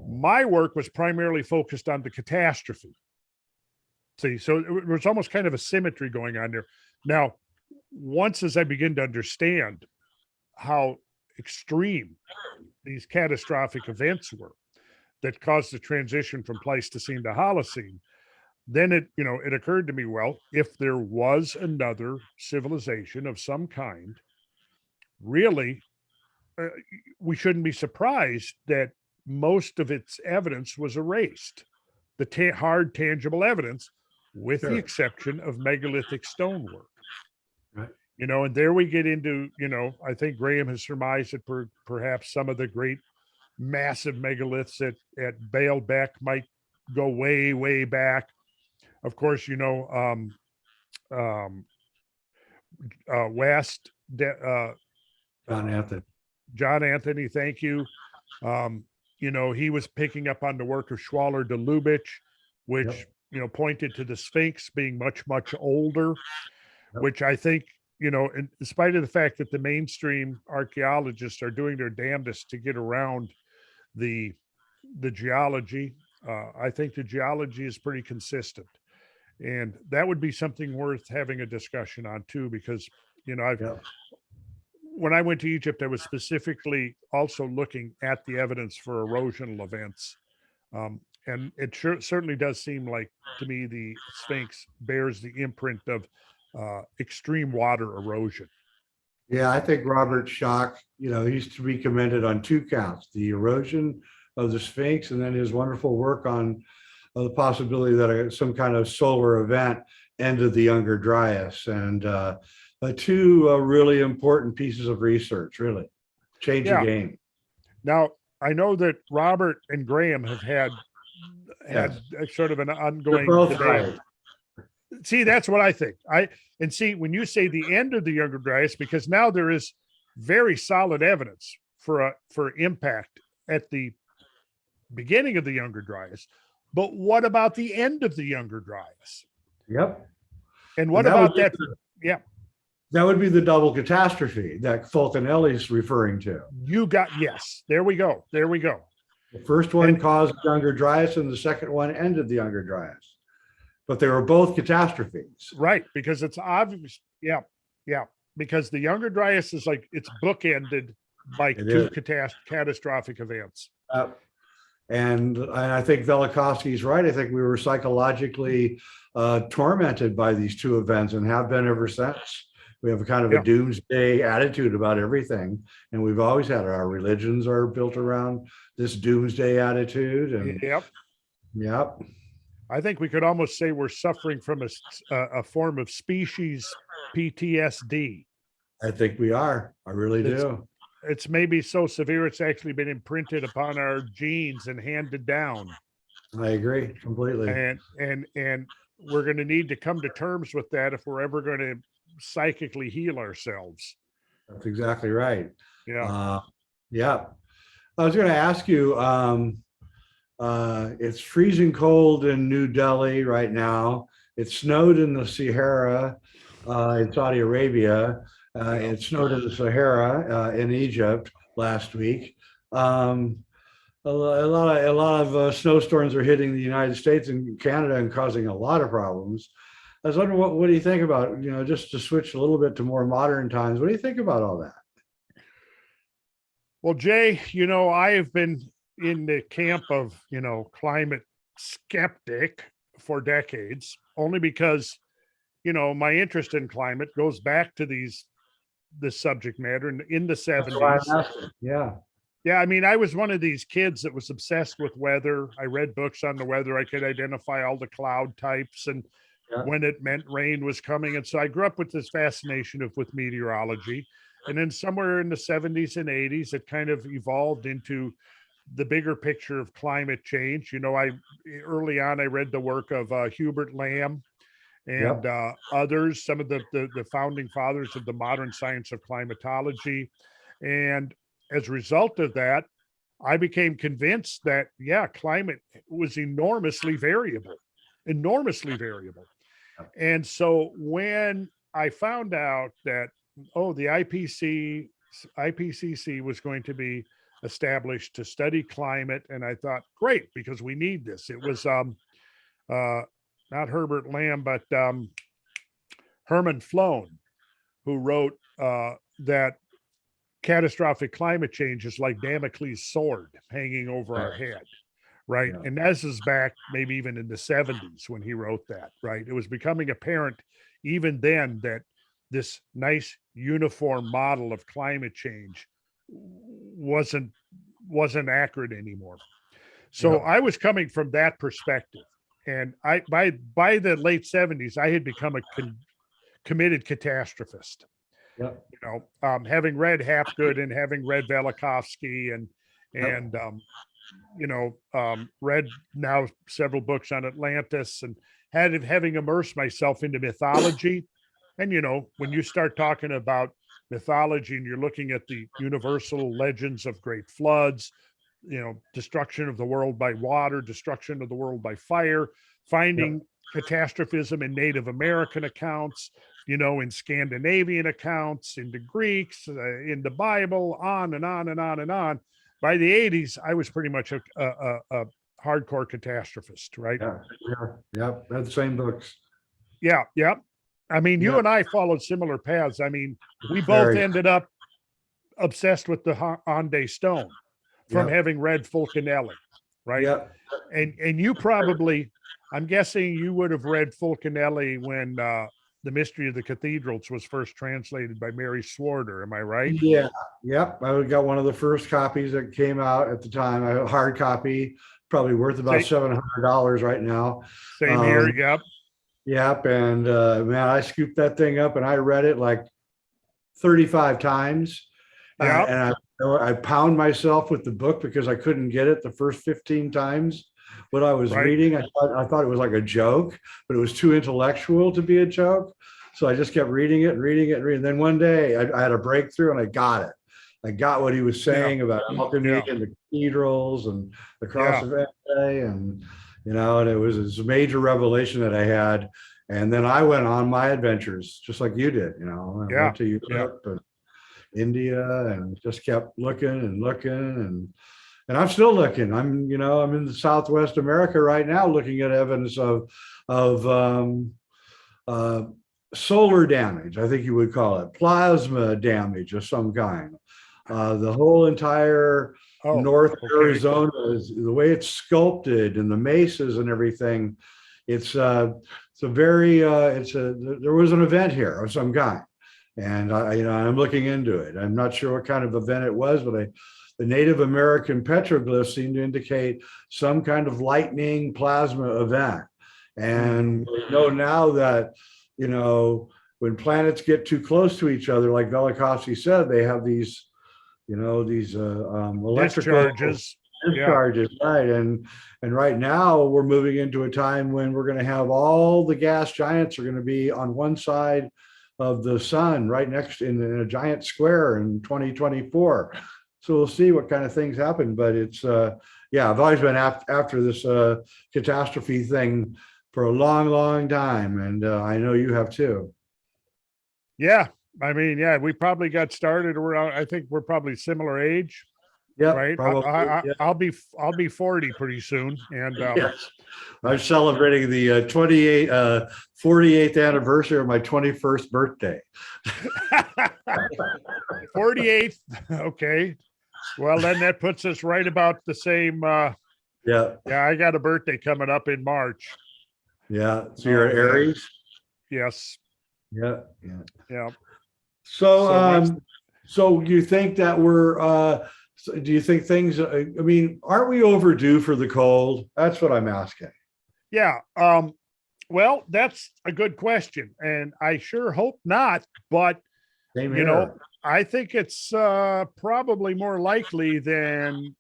My work was primarily focused on the catastrophe. See, so it was almost kind of a symmetry going on there. Now, once as I begin to understand how extreme these catastrophic events were that caused the transition from Pleistocene to Holocene, then it occurred to me, well, if there was another civilization of some kind, really, we shouldn't be surprised that most of its evidence was erased, the hard, tangible evidence, with the Sure. exception of megalithic stonework. Right. And there we get into, I think Graham has surmised that perhaps some of the great massive megaliths at Baalbek might go way, way back. Of course, West, John Anthony. John Anthony, thank you. He was picking up on the work of Schwaller de Lubitsch, which, pointed to the Sphinx being much, much older, which I think, in spite of the fact that the mainstream archaeologists are doing their damnedest to get around the geology, I think the geology is pretty consistent. And that would be something worth having a discussion on too, because, when I went to Egypt, I was specifically also looking at the evidence for erosional events. And it certainly does seem like, to me, the Sphinx bears the imprint of extreme water erosion. Yeah, I think Robert Schoch, he's to be commended on two counts: the erosion of the Sphinx, and then his wonderful work on the possibility that some kind of solar event ended the Younger Dryas. And two really important pieces of research, really change the game. Now, I know that Robert and Graham have had sort of an ongoing debate. Right. See, that's what I think. See, when you say the end of the Younger Dryas, because now there is very solid evidence for impact at the beginning of the Younger Dryas, but what about the end of the Younger Dryas? Yep. And what about that? That would be the double catastrophe that Fulcanelli is referring to. Yes. There we go. The first one caused the Younger Dryas, and the second one ended the Younger Dryas. But they were both catastrophes. Right, because it's obvious. Yeah. Because the Younger Dryas is like, it's bookended by two catastrophic events. And I think Velikovsky's right. I think we were psychologically tormented by these two events and have been ever since. We have a kind of a doomsday attitude about everything. And we've always had our religions are built around this doomsday attitude. And I think we could almost say we're suffering from a form of species PTSD. I think we are. I really do. It's maybe so severe it's actually been imprinted upon our genes and handed down. I agree completely. And we're going to need to come to terms with that if we're ever going to psychically heal ourselves. That's exactly right. Yeah. I was going to ask you, it's freezing cold in New Delhi right now. It snowed in the Sahara in Saudi Arabia. It snowed in the Sahara in Egypt last week. A lot of snowstorms are hitting the United States and Canada and causing a lot of problems. I was wondering, what do you think about, just to switch a little bit to more modern times, what do you think about all that? Well, Jay, I have been in the camp of, climate skeptic for decades, only because, my interest in climate goes back to this subject matter in the 70s. Yeah. I mean, I was one of these kids that was obsessed with weather. I read books on the weather. I could identify all the cloud types and when it meant rain was coming. And so I grew up with this fascination with meteorology. And then somewhere in the 70s and 80s, it kind of evolved into the bigger picture of climate change. Early on, I read the work of Hubert Lamb and others, some of the founding fathers of the modern science of climatology. And as a result of that, I became convinced that, climate was enormously variable. And so when I found out that, the IPCC was going to be established to study climate, and I thought, great, because we need this. It was not Herbert Lamb, but Herman Flown, who wrote that catastrophic climate change is like Damocles' sword hanging over our head, right? Yeah. And this is back maybe even in the 70s when he wrote that, right? It was becoming apparent even then that this nice uniform model of climate change wasn't accurate anymore. So Yeah. I was coming from that perspective. And I by the late 70s, I had become a committed catastrophist. Yeah. You know, having read Hapgood and having read Velikovsky and Yep. and read now several books on Atlantis and having immersed myself into mythology. And when you start talking about mythology and you're looking at the universal legends of great floods, destruction of the world by water, destruction of the world by fire, finding catastrophism in Native American accounts, in Scandinavian accounts, in the Greeks, in the Bible, on and on and on and on. By the 80s, I was pretty much a hardcore catastrophist, right? Yeah. Yeah. That's the same books. Yeah. Yeah. I mean, you Yeah. and I followed similar paths. I mean, we both Very. ended up obsessed with the Ande Stone from Yeah. having read Fulcanelli, right? Yeah. And you probably, I'm guessing you would have read Fulcanelli when The Mystery of the Cathedrals was first translated by Mary Swarter. Am I right? Yeah. Yep. I got one of the first copies that came out at the time. I have a hard copy, probably worth about $700 right now. Same here. Yep. Yep. And man, I scooped that thing up and I read it like 35 times. Yep. And I pound myself with the book because I couldn't get it the first 15 times. What I was reading, I thought it was like a joke, but it was too intellectual to be a joke. So I just kept reading it and reading it and reading. Then one day I had a breakthrough and I got it. I got what he was saying about alchemy and the cathedrals and the cross of Ende, and and it was a major revelation that I had. And then I went on my adventures just like you did. I went to Europe and India and just kept looking and looking and I'm still looking. I'm in the Southwest America right now looking at evidence of solar damage, I think you would call it, plasma damage of some kind. The whole entire North Arizona is the way it's sculpted and the mesas and everything. There was an event here of some kind. And I'm looking into it. I'm not sure what kind of event it was, but the Native American petroglyphs seem to indicate some kind of lightning plasma event. And we know now that, when planets get too close to each other, like Velikovsky said, they have these electrical discharges, right? And right now we're moving into a time when we're going to have all the gas giants are going to be on one side of the sun, right next in a giant square in 2024. So we'll see what kind of things happen. But it's I've always been after this catastrophe thing for a long, long time, and I know you have too. Yeah, I mean, we probably got started around. I think we're probly similar age. Yeah, right. I'll be 40 pretty soon, and yes. I'm celebrating the 48th anniversary of my 21st birthday. 48th. Okay. Well, then that puts us right about the same. Yeah. I got a birthday coming up in March. Yeah. So you're an Aries? Yes. Yeah. So you think that do you think things, aren't we overdue for the cold? That's what I'm asking. Yeah. Well, that's a good question. And I sure hope not. But, I think it's probably more likely than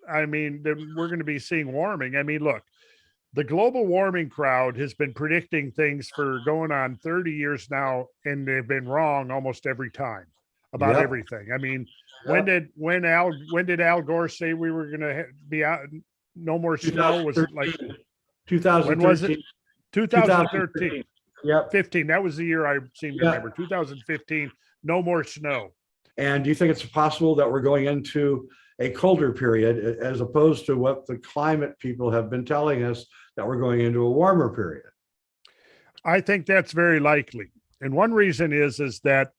we're going to be seeing warming. I mean, look, the global warming crowd has been predicting things for going on 30 years now, and they've been wrong almost every time about everything. I mean, when did Al Gore say we were going to be out? No more snow. Was it like 2013? When was it? 2013. Yep. 15. That was the year I seem to remember. 2015. No more snow. And do you think it's possible that we're going into a colder period as opposed to what the climate people have been telling us, that we're going into a warmer period? I think that's very likely. And one reason is that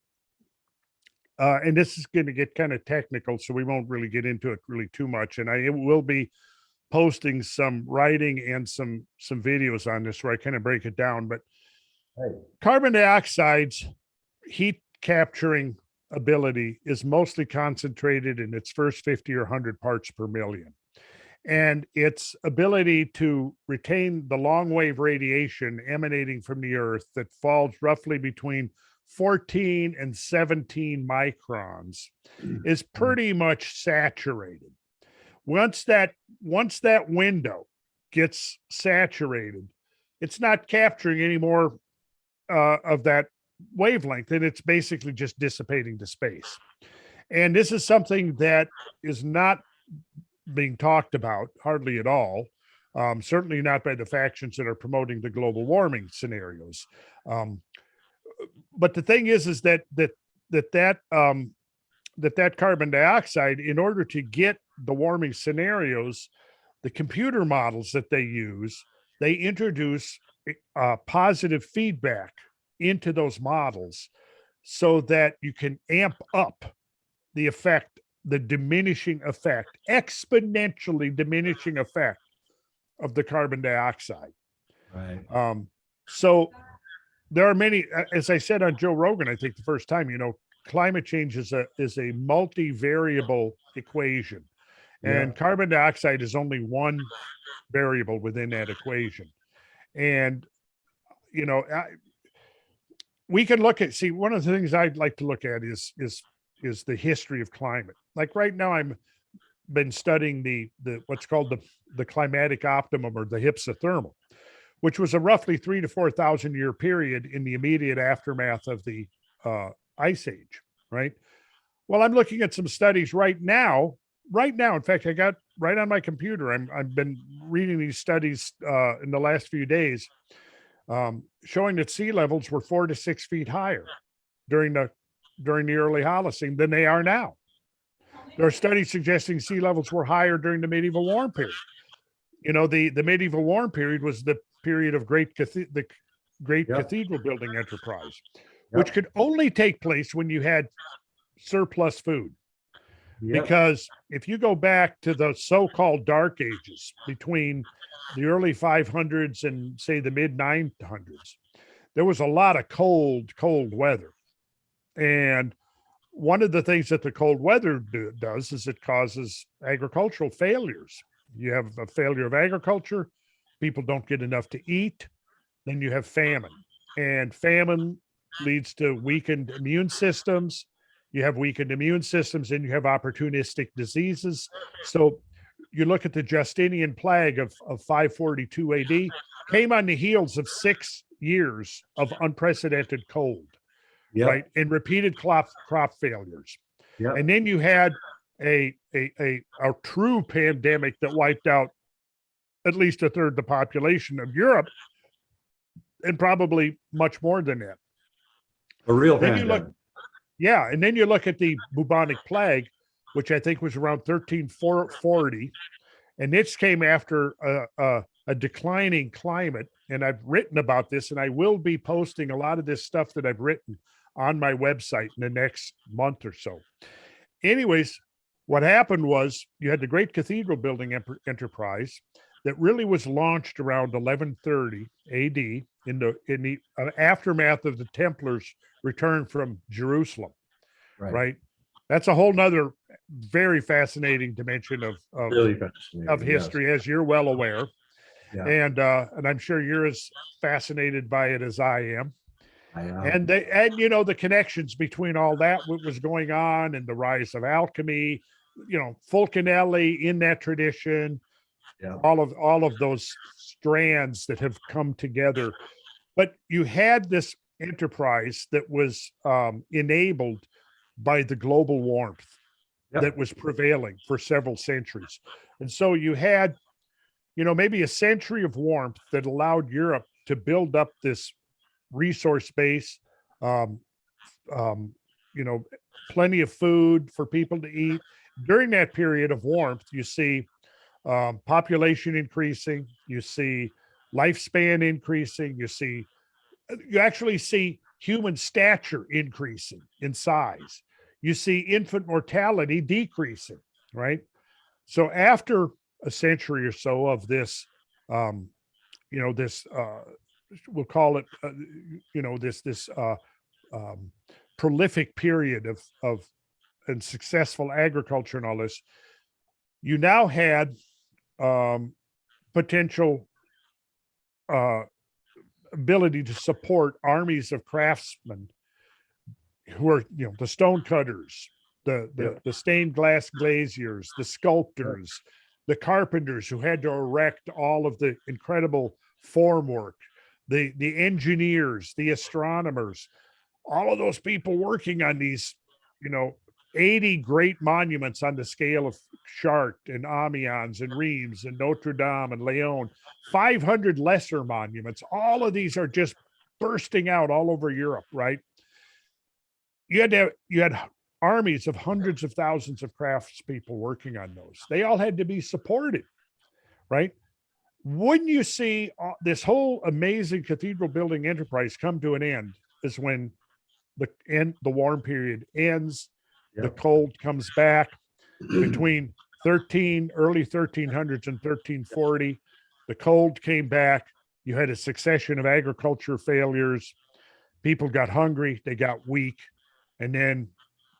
and this is going to get kind of technical, so we won't really get into it really too much. And I will be posting some writing and some videos on this where I kind of break it down. But Right. carbon dioxide's heat capturing ability is mostly concentrated in its first 50 or 100 parts per million. And its ability to retain the long wave radiation emanating from the Earth that falls roughly between 14 and 17 microns is pretty much saturated. Once that window gets saturated, it's not capturing any more of that wavelength, and it's basically just dissipating to space. And this is something that is not being talked about hardly at all. Certainly not by the factions that are promoting the global warming scenarios. But the thing is that carbon dioxide, in order to get the warming scenarios, the computer models that they use, they introduce positive feedback into those models so that you can amp up the effect, the diminishing effect, exponentially diminishing effect of the carbon dioxide. Right. So there are many, as I said on Joe Rogan, I think the first time, climate change is a multivariable equation, and carbon dioxide is only one variable within that equation. And, we can look at, one of the things I'd like to look at is the history of climate. Like right now, I'm been studying the what's called the climatic optimum, or the hypsothermal, which was a roughly 3,000 to 4,000 year period in the immediate aftermath of the ice age, right? Well, I'm looking at some studies right now. In fact, I got right on my computer. I've been reading these studies in the last few days, showing that sea levels were 4 to 6 feet higher during the early Holocene than they are now. There are studies suggesting sea levels were higher during the medieval warm period. The medieval warm period was the period of the great cathedral building enterprise, which could only take place when you had surplus food. Because if you go back to the so-called dark ages between the early 500s and say the mid 900s, there was a lot of cold weather. And one of the things that the cold weather does is it causes agricultural failures. You have a failure of agriculture, people don't get enough to eat, then you have famine. And famine leads to weakened immune systems. You have weakened immune systems, and you have opportunistic diseases. So you look at the Justinian plague of 542 AD, came on the heels of 6 years of unprecedented cold, right? And repeated crop failures. And then you had a true pandemic that wiped out at least a third the population of Europe, and probably much more than that. A real pandemic. And then you look at the bubonic plague, which I think was around 1340, and this came after a declining climate. And I've written about this, and I will be posting a lot of this stuff that I've written on my website in the next month or so. Anyways, what happened was you had the Great Cathedral Building Enterprise that really was launched around 1130 AD in the aftermath of the Templars' return from Jerusalem, right? That's a whole nother very fascinating dimension of history, as you're well aware. And I'm sure you're as fascinated by it as I am. And the connections between all that, what was going on, and the rise of alchemy, Fulcanelli in that tradition, all of those strands that have come together. But you had this enterprise that was enabled by the global warmth that was prevailing for several centuries. And so you had, maybe a century of warmth that allowed Europe to build up this resource base, plenty of food for people to eat. During that period of warmth, you see population increasing, you see lifespan increasing, you actually see human stature increasing in size. you see infant mortality decreasing, right? So after a century or so of this, this we'll call it, this prolific period of and successful agriculture and all this, you now had potential ability to support armies of craftsmen who are, the stone cutters, the stained glass glaziers, the sculptors, the carpenters who had to erect all of the incredible formwork, the engineers, the astronomers, all of those people working on these, 80 great monuments on the scale of Chartres and Amiens and Reims and Notre Dame and Leon, 500 lesser monuments. All of these are just bursting out all over Europe, right? You had armies of hundreds of thousands of craftspeople working on those. They all had to be supported, right? Wouldn't you see this whole amazing cathedral building enterprise come to an end is when the warm period ends, the cold comes back between early 1300s and 1340. The cold came back. You had a succession of agriculture failures. People got hungry, they got weak, and then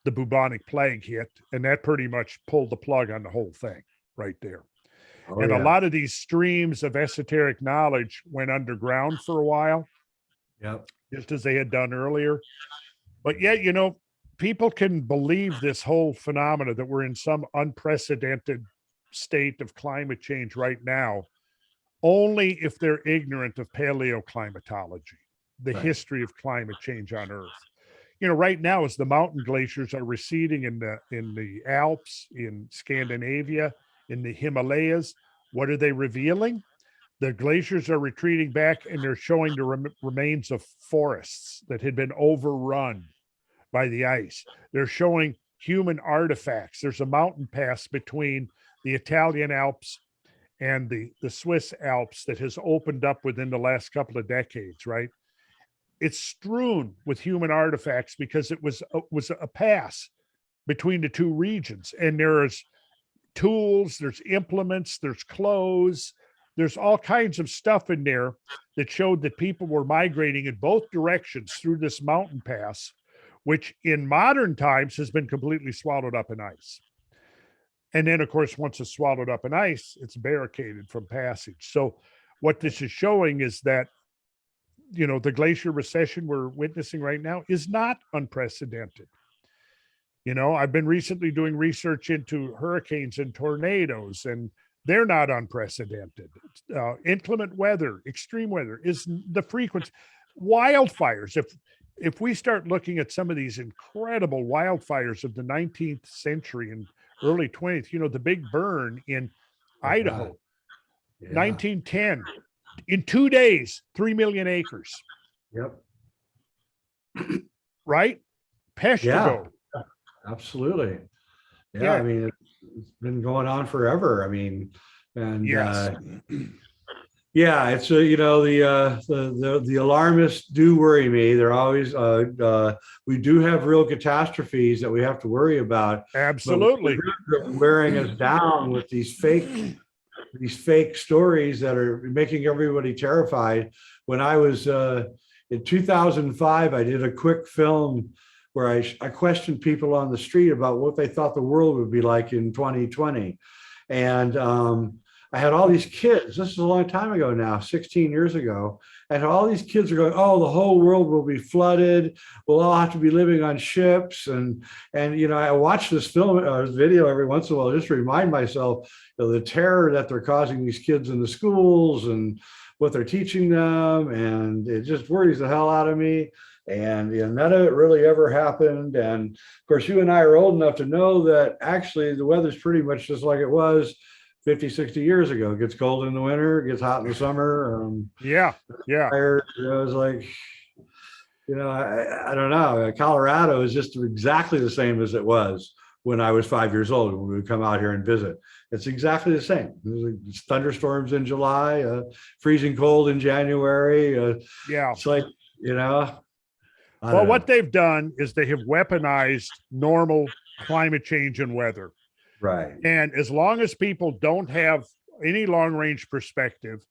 the bubonic plague hit, and that pretty much pulled the plug on the whole thing right there. A lot of these streams of esoteric knowledge went underground for a while, just as they had done earlier. But yet, people can believe this whole phenomena that we're in some unprecedented state of climate change right now, only if they're ignorant of paleoclimatology, the history of climate change on Earth. Right now, as the mountain glaciers are receding in the Alps, in Scandinavia, in the Himalayas, what are they revealing? The glaciers are retreating back, and they're showing the remains of forests that had been overrun by the ice. They're showing human artifacts. There's a mountain pass between the Italian Alps and the Swiss Alps that has opened up within the last couple of decades, right? It's strewn with human artifacts because it was a pass between the two regions. And there's tools, there's implements, there's clothes, there's all kinds of stuff in there that showed that people were migrating in both directions through this mountain pass, which in modern times has been completely swallowed up in ice. And then, of course, once it's swallowed up in ice, it's barricaded from passage. So what this is showing is that, the glacier recession we're witnessing right now is not unprecedented. I've been recently doing research into hurricanes and tornadoes, and they're not unprecedented. Inclement weather, extreme weather is the frequency. Wildfires, if we start looking at some of these incredible wildfires of the 19th century and early 20th, the big burn in Idaho, 1910, in 2 days, 3 million acres. Right? Peshtigo. Absolutely. I mean, it's been going on forever. I mean, and it's the alarmists do worry me. They're always we do have real catastrophes that we have to worry about. Absolutely. Wearing us down with these fake stories that are making everybody terrified. When I was in 2005, I did a quick film where I questioned people on the street about what they thought the world would be like in 2020. And I had all these kids, this is a long time ago now, 16 years ago. And all these kids are going, oh, the whole world will be flooded. We'll all have to be living on ships. And I watch this video every once in a while, just to remind myself of the terror that they're causing these kids in the schools and what they're teaching them. And it just worries the hell out of me. And none of it really ever happened. And of course, you and I are old enough to know that actually the weather's pretty much just like it was 50, 60 years ago. It gets cold in the winter, it gets hot in the summer. It was like, I don't know. Colorado is just exactly the same as it was when I was 5 years old, when we would come out here and visit. It's exactly the same. There's thunderstorms in July, freezing cold in January. It's like, I Well, don't what know. they've done is they have weaponized normal climate change and weather. Right. And as long as people don't have any long range perspective,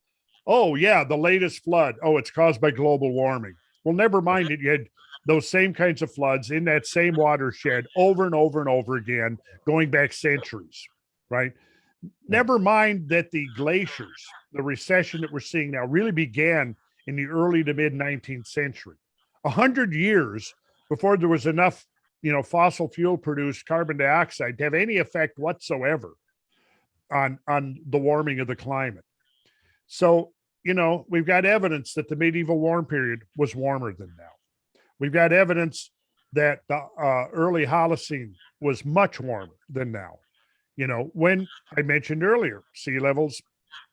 oh, yeah, the latest flood, oh, it's caused by global warming. Well, never mind it. You had those same kinds of floods in that same watershed over and over and over again, going back centuries, right? Never mind that the glaciers, the recession that we're seeing now, really began in the early to mid 19th century. 100 years before there was enough, fossil fuel produced carbon dioxide to have any effect whatsoever on the warming of the climate. So, we've got evidence that the medieval warm period was warmer than now. We've got evidence that the early Holocene was much warmer than now. When I mentioned earlier, sea levels,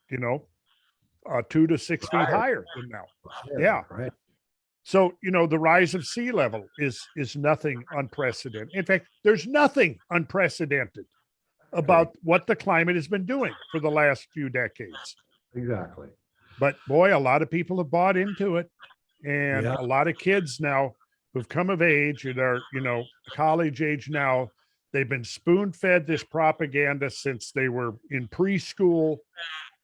2 to 6 feet higher than now. Yeah. Right. So, the rise of sea level is nothing unprecedented. In fact, there's nothing unprecedented about what the climate has been doing for the last few decades. Exactly. But boy, a lot of people have bought into it. And Yeah. a lot of kids now who've come of age and are, college age now, they've been spoon fed this propaganda since they were in preschool.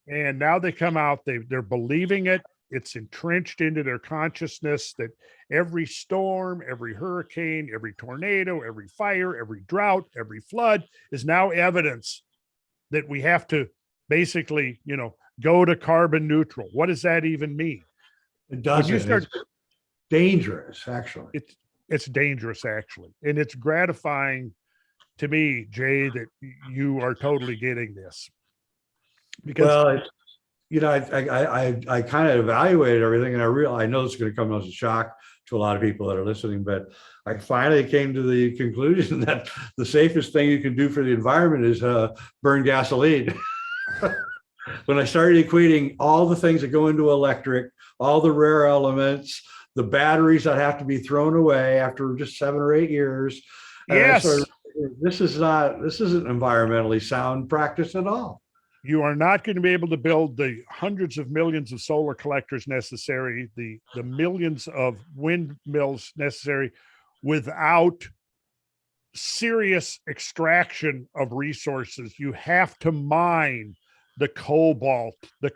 And now they come out, they're believing it. It's entrenched into their consciousness that every storm, every hurricane, every tornado, every fire, every drought, every flood is now evidence that we have to basically, go to carbon neutral. What does that even mean? It doesn't. It's dangerous, actually. It's dangerous, actually. And it's gratifying to me, Jay, that you are totally getting this. Because Well, I kind of evaluated everything, and I know it's going to come as a shock to a lot of people that are listening, but I finally came to the conclusion that the safest thing you can do for the environment is burn gasoline. When I started equating all the things that go into electric, all the rare elements, the batteries that have to be thrown away after just 7 or 8 years, yes, this isn't environmentally sound practice at all. You are not going to be able to build the hundreds of millions of solar collectors necessary, the millions of windmills necessary, without serious extraction of resources. You have to mine the cobalt, the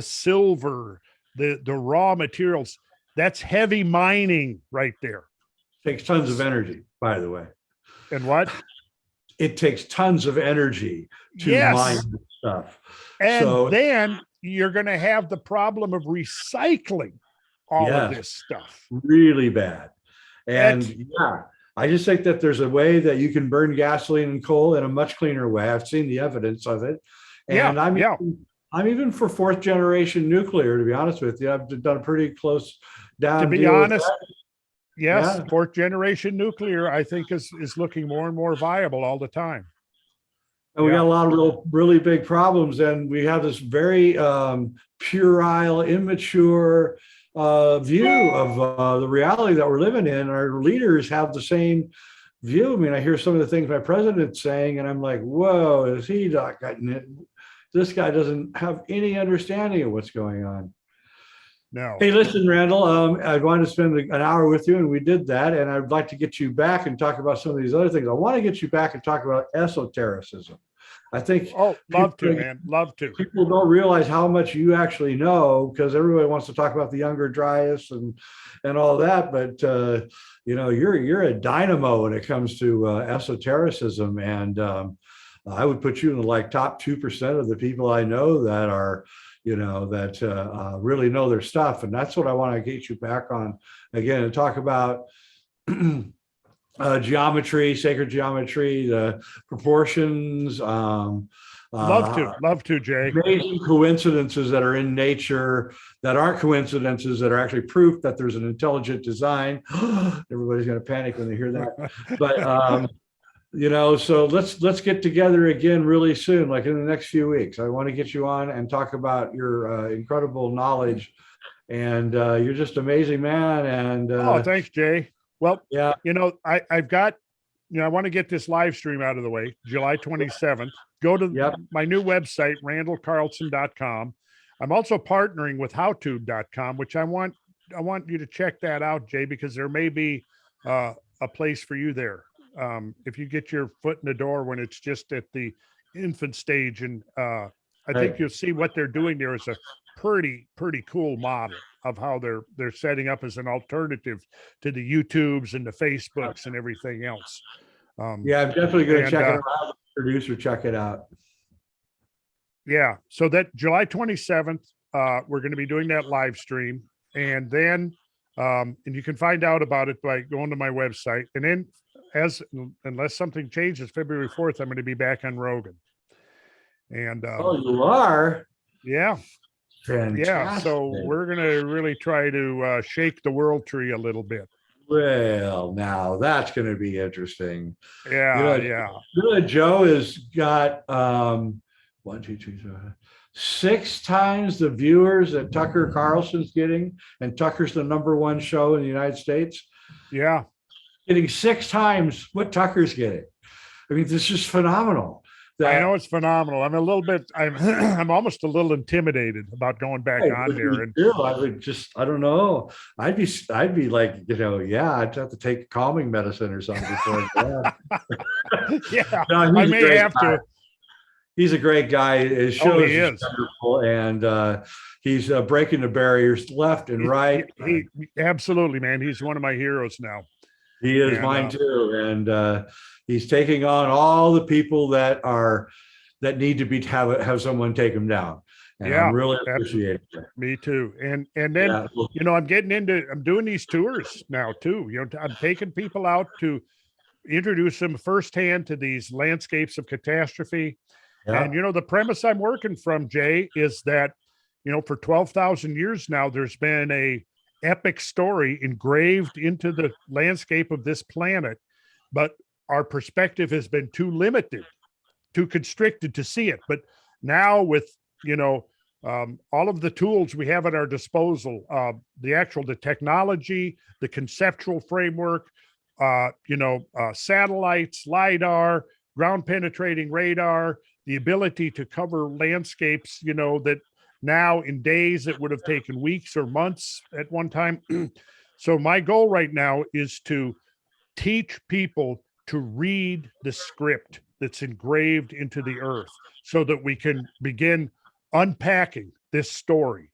silver, the raw materials. That's heavy mining right there. Takes tons of energy, by the way. And what? It takes tons of energy to mine this stuff. And then you're going to have the problem of recycling all of this stuff. Really bad. And I just think that there's a way that you can burn gasoline and coal in a much cleaner way. I've seen the evidence of it. And I'm even for 4th generation nuclear, to be honest with you. I've done a pretty close down. To be honest, yes, 4th generation nuclear, I think, is looking more and more viable all the time. And we got a lot of really big problems. And we have this very puerile, immature view of the reality that we're living in. Our leaders have the same view. I mean, I hear some of the things my president's saying, and I'm like, whoa, is he not getting it? This guy doesn't have any understanding of what's going on. No. Hey, listen, Randall, I wanted to spend an hour with you, and we did that. And I'd like to get you back and talk about some of these other things. I want to get you back and talk about esotericism. I think. Oh, love to, man. Love to. People don't realize how much you actually know, because everybody wants to talk about the younger Dryas and all that. But you're a dynamo when it comes to esotericism, and I would put you in the top 2% of the people I know that are, really know their stuff. And that's what I want to get you back on again and talk about. Geometry, sacred geometry, the proportions. Love to, Jay. Amazing coincidences that are in nature that aren't coincidences, that are actually proof that there's an intelligent design. Everybody's going to panic when they hear that. But so let's get together again really soon, like in the next few weeks. I want to get you on and talk about your incredible knowledge, and you're just amazing, man. And thanks, Jay. Well, yeah, I've got, I want to get this live stream out of the way, July 27th. Go to my new website, randallcarlson.com. I'm also partnering with howtube.com, which I want you to check that out, Jay, because there may be a place for you there. If you get your foot in the door when it's just at the infant stage, and I think Right. you'll see what they're doing there is a pretty cool model of how they're setting up as an alternative to the YouTubes and the Facebooks and everything else. Yeah, I'm definitely going to And check it out. Producer, check it out. yeah, so that July 27th, we're going to be doing that live stream, and then and you can find out about it by going to my website. And then, unless something changes, February 4th, I'm going to be back on Rogan. And Oh, you are? yeah, Fantastic. yeah. So we're going to really try to shake the world tree a little bit. Well, now that's going to be interesting. Yeah, yeah. Joe has got 6 times the viewers that Tucker Carlson's getting, and Tucker's the -- 1 show in the United States. Yeah. Getting 6 times what Tucker's getting. I mean, this is just phenomenal. I know it's phenomenal. I'm I'm almost a little intimidated about going back on there. And I would just, I don't know. I'd be like, yeah, I'd have to take calming medicine or something before I yeah, no, I may have to. He's a great guy. His show is wonderful, and he's breaking the barriers left and right. He absolutely, man. He's one of my heroes now. He is mine too, and he's taking on all the people that need to have someone take him down. And yeah, I'm really appreciating it. Me too. And then I'm doing these tours now too. I'm taking people out to introduce them firsthand to these landscapes of catastrophe. Yeah. And the premise I'm working from, Jay, is that for 12,000 years now, there's been a epic story engraved into the landscape of this planet, but our perspective has been too limited, too constricted to see it. But now with all of the tools we have at our disposal, the technology, the conceptual framework, satellites, LiDAR, ground penetrating radar, the ability to cover landscapes, that now in days it would have taken weeks or months at one time. So my goal right now is to teach people to read the script that's engraved into the earth so that we can begin unpacking this story.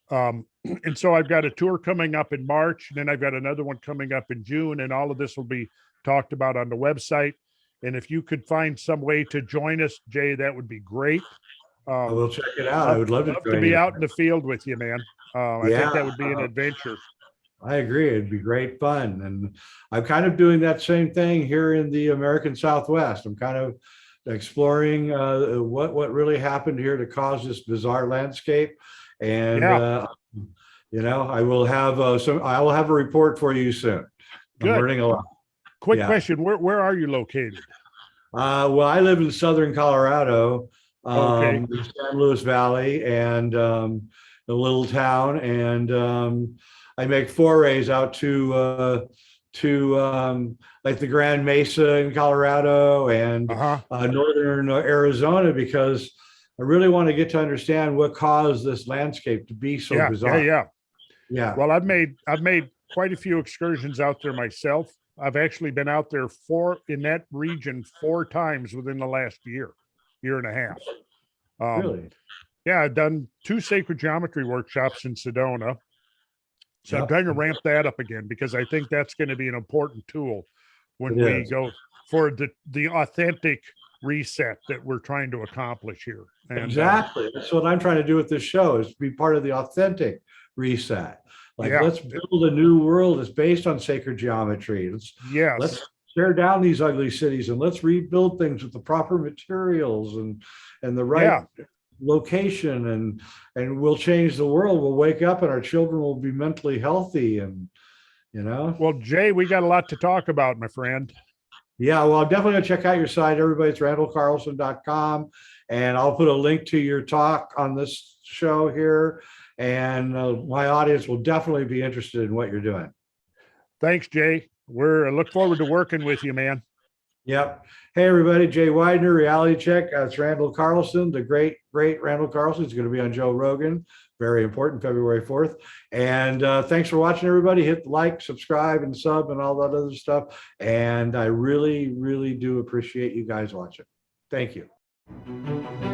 And so I've got a tour coming up in March, and then I've got another one coming up in June, and all of this will be talked about on the website. And if you could find some way to join us, Jay, that would be great. I will check it out. I would love to be out in the field with you, man. I think that would be an adventure. I agree. It'd be great fun. And I'm kind of doing that same thing here in the American Southwest. I'm kind of exploring what really happened here to cause this bizarre landscape. And, I will have a report for you soon. I'm learning a lot. Quick question. Where are you located? Well, I live in Southern Colorado, the San Luis Valley, and a little town. And I make forays out to like the Grand Mesa in Colorado and northern Arizona, because I really want to get to understand what caused this landscape to be so bizarre. Yeah. Well, I've made quite a few excursions out there myself. I've actually been out there in that region 4 times within the last year and a half. Really? Yeah, I've done 2 sacred geometry workshops in Sedona. So I'm trying to ramp that up again, because I think that's going to be an important tool when we go for the authentic reset that we're trying to accomplish here. And, exactly. That's what I'm trying to do with this show, is to be part of the authentic reset. Let's build a new world that's based on sacred geometry. Let's tear down these ugly cities and let's rebuild things with the proper materials and the right location, and we'll change the world. We'll wake up and our children will be mentally healthy, and Well, Jay, we got a lot to talk about, my friend. Yeah, well, I'm definitely gonna check out your site. Everybody, it's randallcarlson.com, and I'll put a link to your talk on this show here. And my audience will definitely be interested in what you're doing. Thanks, Jay. I look forward to working with you, man. Yep. Hey, everybody. Jay Weidner, Reality Check. It's Randall Carlson, the great Randall Carlson. He's going to be on Joe Rogan. Very important, February 4th. And thanks for watching, everybody. Hit like, subscribe, and sub, and all that other stuff. And I really, really do appreciate you guys watching. Thank you.